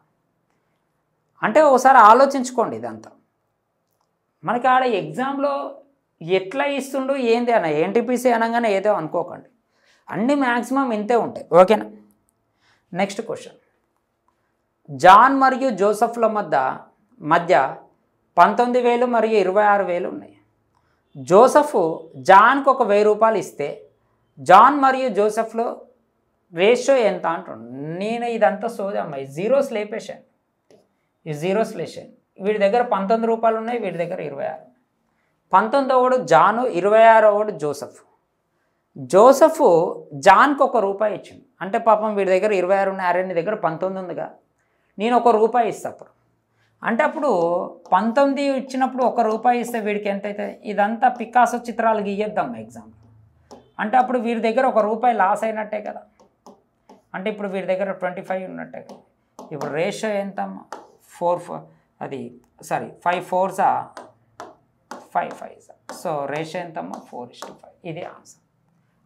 అంటే ఒకసారి ఆలోచించుకోండి. ఇదంతా మనకి ఆడ ఎగ్జామ్లో ఎట్లా ఇస్తుండు ఏంది అన్న, ఎన్టీపీసీ అనగానే ఏదో అనుకోకండి, అన్నీ మ్యాక్సిమం ఇంతే ఉంటాయి. ఓకేనా? Next question. జాన్ మరియు జోసెఫ్ల మధ్య 19,000 మరియు 26,000 ఉన్నాయి. జోసెఫ్ జాన్కు ఒక 1,000 రూపాయలు ఇస్తే జాన్ మరియు జోసెఫ్లో రేషియో ఎంత అంటుండు. నేను ఇదంతా సోదమ్మ, ఈ జీరోస్ లేపేశాను, ఈ జీరోస్ లేసాను. వీడి దగ్గర 19 రూపాయలు ఉన్నాయి, వీడి దగ్గర 26. 19వ జాను, 26వ జోసెఫ్. జోసెఫ్ జాన్కి ₹1 ఇచ్చిండు. అంటే పాపం వీడి దగ్గర 26 ఉన్నాయి, అరే నీ దగ్గర 19 ఉందిగా, నేను ₹1 ఇస్తా. అప్పుడు అంటే అప్పుడు 19 ఇచ్చినప్పుడు ₹1 ఇస్తే వీడికి ఎంత అవుతుంది? ఇదంతా పికాసో చిత్రాలు గీయొద్దాం ఎగ్జామ్లో. అంటే అప్పుడు వీడి దగ్గర ₹1 లాస్ అయినట్టే కదా. అంటే ఇప్పుడు వీడి దగ్గర 25 ఉన్నట్టే కదా. ఇప్పుడు రేషియో ఎంత? 5 4s 5 5s. సో రేషియో ఎంతమ్మా? 4:5. ఇది ఆన్సర్.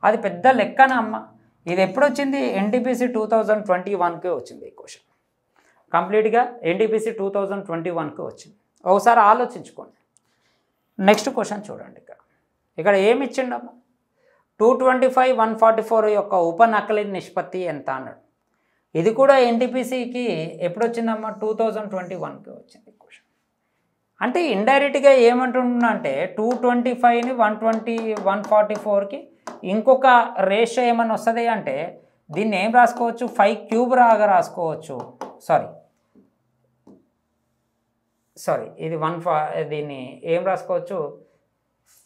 అది పెద్ద లెక్కన అమ్మ. ఇది ఎప్పుడు వచ్చింది? ఎన్టీపీసీ 2021కే వచ్చింది ఈ క్వశ్చన్. కంప్లీట్గా ఎన్టీపీసీ 2021కి వచ్చింది. ఒకసారి ఆలోచించుకోండి. నెక్స్ట్ క్వశ్చన్ చూడండి. ఇక్కడ ఏమి ఇచ్చిండమ్మా? 225, 144 యొక్క ఉపనకలి నిష్పత్తి ఎంత అన్నాడు. ఇది కూడా ఎన్టీపీసీకి ఎప్పుడు వచ్చిందమ్మా? 2021కి వచ్చింది క్వశ్చన్. అంటే ఇండైరెక్ట్గా ఏమంటున్నా అంటే 225ని 144కి ఇంకొక రేషియో ఏమన్నా వస్తుంది అంటే దీన్ని ఏం రాసుకోవచ్చు 5 క్యూబ్ లాగా రాసుకోవచ్చు. సారీ ఇది దీన్ని ఏం రాసుకోవచ్చు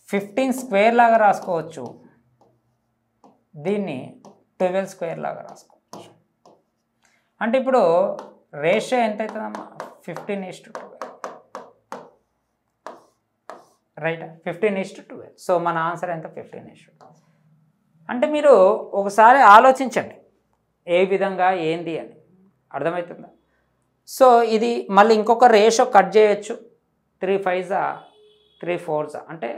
15 స్క్వేర్ లాగా రాసుకోవచ్చు. దీన్ని 12 స్క్వేర్ లాగా రాసుకోవచ్చు. అంటే ఇప్పుడు రేషియో ఎంత అవుతుందమ్మా 15:12 రైట్ 15:12. సో మన ఆన్సర్ ఎంత 15:12. అంటే మీరు ఒకసారి ఆలోచించండి ఏ విధంగా ఏంది అని, అర్థమవుతుందా? సో ఇది మళ్ళీ ఇంకొక రేషియో కట్ చేయొచ్చు 3 5s 3 4s అంటే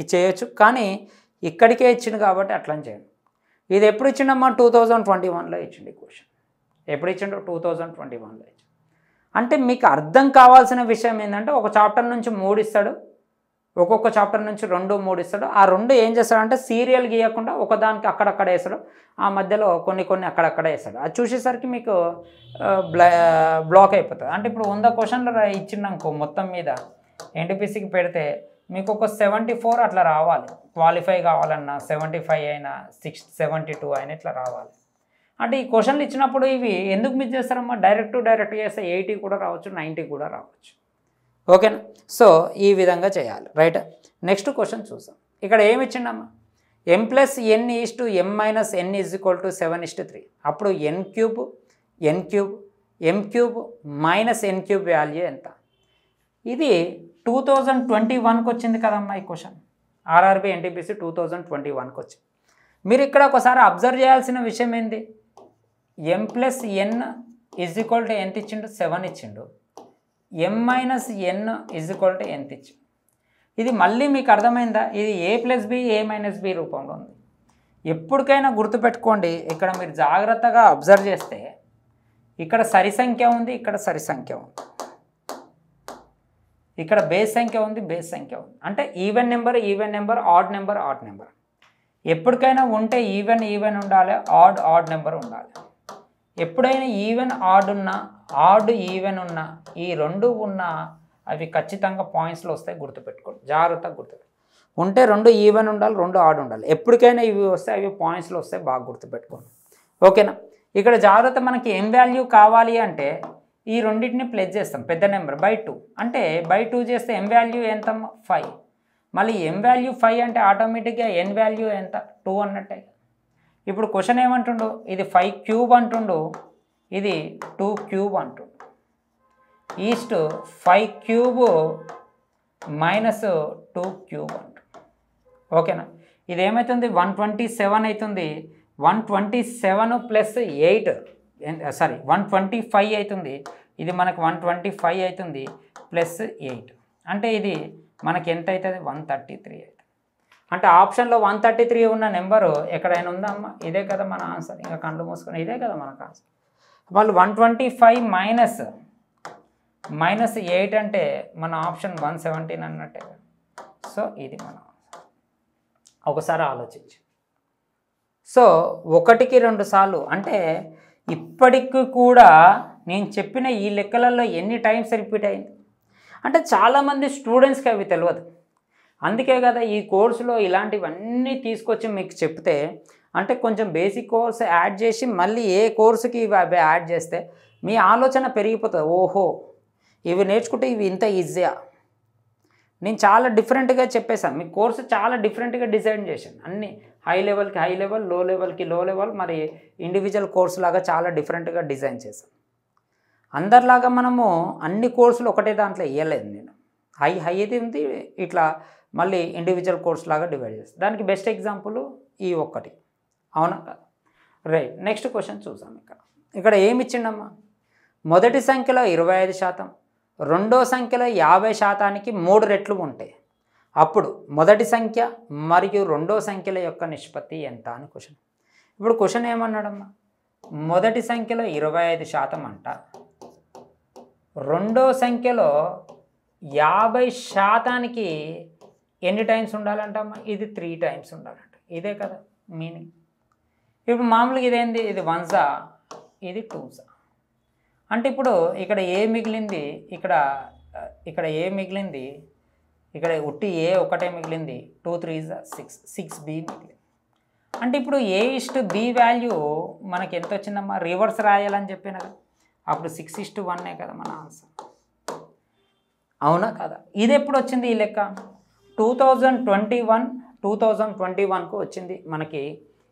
ఇది చేయొచ్చు. కానీ ఇక్కడికే ఇచ్చిండు కాబట్టి అట్లని చేయండి. ఇది ఎప్పుడు ఇచ్చిండమ్మా 2021లో ఇచ్చిండు ఈ క్వశ్చన్. ఎప్పుడు ఇచ్చిండు 2021లో ఇచ్చిండు. అంటే మీకు అర్థం కావాల్సిన విషయం ఏంటంటే ఒక చాప్టర్ నుంచి 3 ఇస్తాడు, ఒక్కొక్క చాప్టర్ నుంచి 2 3 ఇస్తాడు. ఆ 2 ఏం చేస్తాడంటే సీరియల్ గీయకుండా ఒకదానికి అక్కడక్కడ వేస్తాడు, ఆ మధ్యలో కొన్ని అక్కడక్కడ వేస్తాడు. అది చూసేసరికి మీకు బ్లాక్ అయిపోతుంది. అంటే ఇప్పుడు 100 క్వశ్చన్లు ఇచ్చిండనుకో మొత్తం మీద ఎన్టీపీసీకి పెడితే మీకు ఒక 74 అట్లా రావాలి. క్వాలిఫై కావాలన్నా 75 అయినా 72 అయినా ఇట్లా రావాలి. అంటే ఈ క్వశ్చన్లు ఇచ్చినప్పుడు ఇవి ఎందుకు మిస్ చేస్తారమ్మా, డైరెక్ట్ చేస్తే 80 కూడా రావచ్చు, 90 కూడా రావచ్చు. ఓకేనా? సో ఈ విధంగా చేయాలి. రైట్, నెక్స్ట్ క్వశ్చన్ చూసాం. ఇక్కడ ఏమి ఇచ్చిండమ్మా m + n = m - n = 7:3. అప్పుడు n cube m cube minus n cube value ఎంత? ఇది 2021కి వచ్చింది కదమ్మా ఈ క్వశ్చన్. ఆర్ఆర్బీ ఎన్టీపీసీ 2021కి వచ్చింది. మీరు ఇక్కడ ఒకసారి అబ్జర్వ్ చేయాల్సిన విషయం ఏంది, m + n = ఎంత ఇచ్చిండు 7 ఇచ్చిండు, m - n = ఎంత ఇచ్చిండు. ఇది మళ్ళీ మీకు అర్థమైందా? ఇది a + b a - b రూపంలో ఉంది. ఎప్పటికైనా గుర్తుపెట్టుకోండి, ఇక్కడ మీరు జాగ్రత్తగా అబ్జర్వ్ చేస్తే ఇక్కడ సరి సంఖ్య ఉంది, ఇక్కడ సరి సంఖ్య ఉంది, ఇక్కడ బేస్ సంఖ్య ఉంది, బేస్ సంఖ్య ఉంది. అంటే ఈవెన్ నెంబర్ ఆడ్ నెంబర్. ఎప్పటికైనా ఉంటే ఈవెన్ ఉండాలి, ఆడ్ నెంబర్ ఉండాలి. ఎప్పుడైనా ఈవెన్ ఆడ్ ఉన్నా, ఆడ్ ఈవెన్ ఉన్నా, ఈ 2 ఉన్నా అవి ఖచ్చితంగా పాయింట్స్లో వస్తాయి. గుర్తుపెట్టుకోండి, జాగ్రత్తగా గుర్తుపెట్టుకోండి. ఉంటే 2 ఈవెన్ ఉండాలి, 2 ఆడ్ ఉండాలి. ఎప్పటికైనా ఇవి వస్తాయి, అవి పాయింట్స్లో వస్తాయి. బాగా గుర్తుపెట్టుకోండి. ఓకేనా? ఇక్కడ జాగ్రత్త, మనకి ఏం వాల్యూ కావాలి అంటే ఈ రెండింటిని ప్లస్ చేస్తాం, పెద్ద నెంబర్ /2. అంటే /2 చేస్తే m వాల్యూ ఎంత 5. మళ్ళీ m వాల్యూ 5 అంటే ఆటోమేటిక్గా n వాల్యూ ఎంత 2 అన్నట్టే. ఇప్పుడు క్వశ్చన్ ఏమంటుండు, ఇది 5 క్యూబ్ అంటుండు, ఇది 2 క్యూబ్ అంటుండు. ఈస్ట్ 5 క్యూబ్ మైనస్ 2 క్యూబ్ అంటుండు. ఓకేనా? ఇది ఏమవుతుంది 127 అవుతుంది. 127 + 8 125 అవుతుంది. ఇది మనకు 125 అవుతుంది +8 అంటే ఇది మనకి ఎంత అవుతుంది 133 అవుతుంది. అంటే ఆప్షన్లో 133 ఉన్న నెంబరు ఎక్కడైనా ఉందా అమ్మ? ఇదే కదా మన ఆన్సర్. ఇంకా కళ్ళు మూసుకొని ఇదే కదా మనకు ఆన్సర్. వాళ్ళు 125 -8 అంటే మన ఆప్షన్ 117 అన్నట్టే. సో ఇది మన ఆన్సర్. ఒకసారి ఆలోచించి. సో 1కి 2 సార్లు అంటే ఇప్పటికి కూడా నేను చెప్పిన ఈ లెక్కలలో ఎన్ని టైమ్స్ రిపీట్ అయింది అంటే చాలామంది స్టూడెంట్స్కి అవి తెలియదు. అందుకే కదా ఈ కోర్సులో ఇలాంటివన్నీ తీసుకొచ్చి మీకు చెప్తే, అంటే కొంచెం బేసిక్ కోర్స్ యాడ్ చేసి మళ్ళీ ఏ కోర్సుకి అవి యాడ్ చేస్తే మీ ఆలోచన పెరిగిపోతుంది. ఓహో, ఇవి నేర్చుకుంటే ఇవి ఇంత ఈజీయా. నేను చాలా డిఫరెంట్గా చెప్పేశాను, మీ కోర్సు చాలా డిఫరెంట్గా డిజైన్ చేశాను. అన్నీ హై లెవెల్కి హై లెవెల్, లో లెవెల్కి లో లెవెల్, మరి ఇండివిజువల్ కోర్సు లాగా చాలా డిఫరెంట్గా డిజైన్ చేశాను. అందరిలాగా మనము అన్ని కోర్సులు ఒకటే దాంట్లో ఇవ్వలేదు. నేను హై అయితే ఉంది, ఇట్లా మళ్ళీ ఇండివిజువల్ కోర్స్ లాగా డివైడ్ చేస్తాను. దానికి బెస్ట్ ఎగ్జాంపుల్ ఈ ఒక్కటి. అవునా కదా? రైట్, నెక్స్ట్ క్వశ్చన్ చూసాం. ఇక్కడ ఏమి ఇచ్చిండమ్మా, మొదటి సంఖ్యలో 25%, రెండో సంఖ్యలో 50%కి 3 రెట్లు ఉంటాయి. అప్పుడు మొదటి సంఖ్య మరియు రెండో సంఖ్యల యొక్క నిష్పత్తి ఎంత అని క్వశ్చన్. ఇప్పుడు క్వశ్చన్ ఏమన్నాడమ్మా, మొదటి సంఖ్యలో 25% అంట, రెండో సంఖ్యలో 50%కి ఎన్ని టైమ్స్ ఉండాలంటమ్మా? ఇది 3 టైమ్స్ ఉండాలంట. ఇదే కదా మీనింగ్. ఇప్పుడు మామూలుగా ఇదేంది, ఇది 1s, ఇది 2s. అంటే ఇప్పుడు ఇక్కడ ఏ మిగిలింది, ఇక్కడ ఏ మిగిలింది, ఇక్కడ ఉట్టి ఏ ఒకటే మిగిలింది, 2 3s 6, 6b మిగిలింది. అంటే ఇప్పుడు A:B వాల్యూ మనకి ఎంత వచ్చిందమ్మా, రివర్స్ రాయాలని చెప్పాను కదా, అప్పుడు 6:1 కదా మన ఆన్సర్. అవునా కదా? ఇది ఎప్పుడు వచ్చింది ఈ లెక్క? 2021కు వచ్చింది మనకి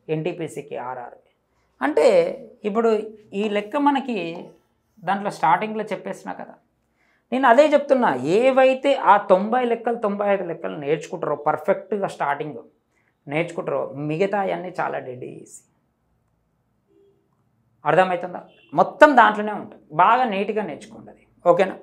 ఎన్టీపీసీకి ఆర్ఆర్. అంటే ఇప్పుడు ఈ లెక్క మనకి దాంట్లో స్టార్టింగ్లో చెప్పేసినా కదా, నేను అదే చెప్తున్నా. ఏవైతే ఆ 90 లెక్కలు 95 లెక్కలు నేర్చుకుంటారో పర్ఫెక్ట్గా స్టార్టింగ్ నేర్చుకుంటారో మిగతా అవన్నీ చాలా డెడ్ ఈజీ. అర్థమవుతుందా? మొత్తం దాంట్లోనే ఉంటుంది. బాగా నీట్గా నేర్చుకోండి. ఓకేనా?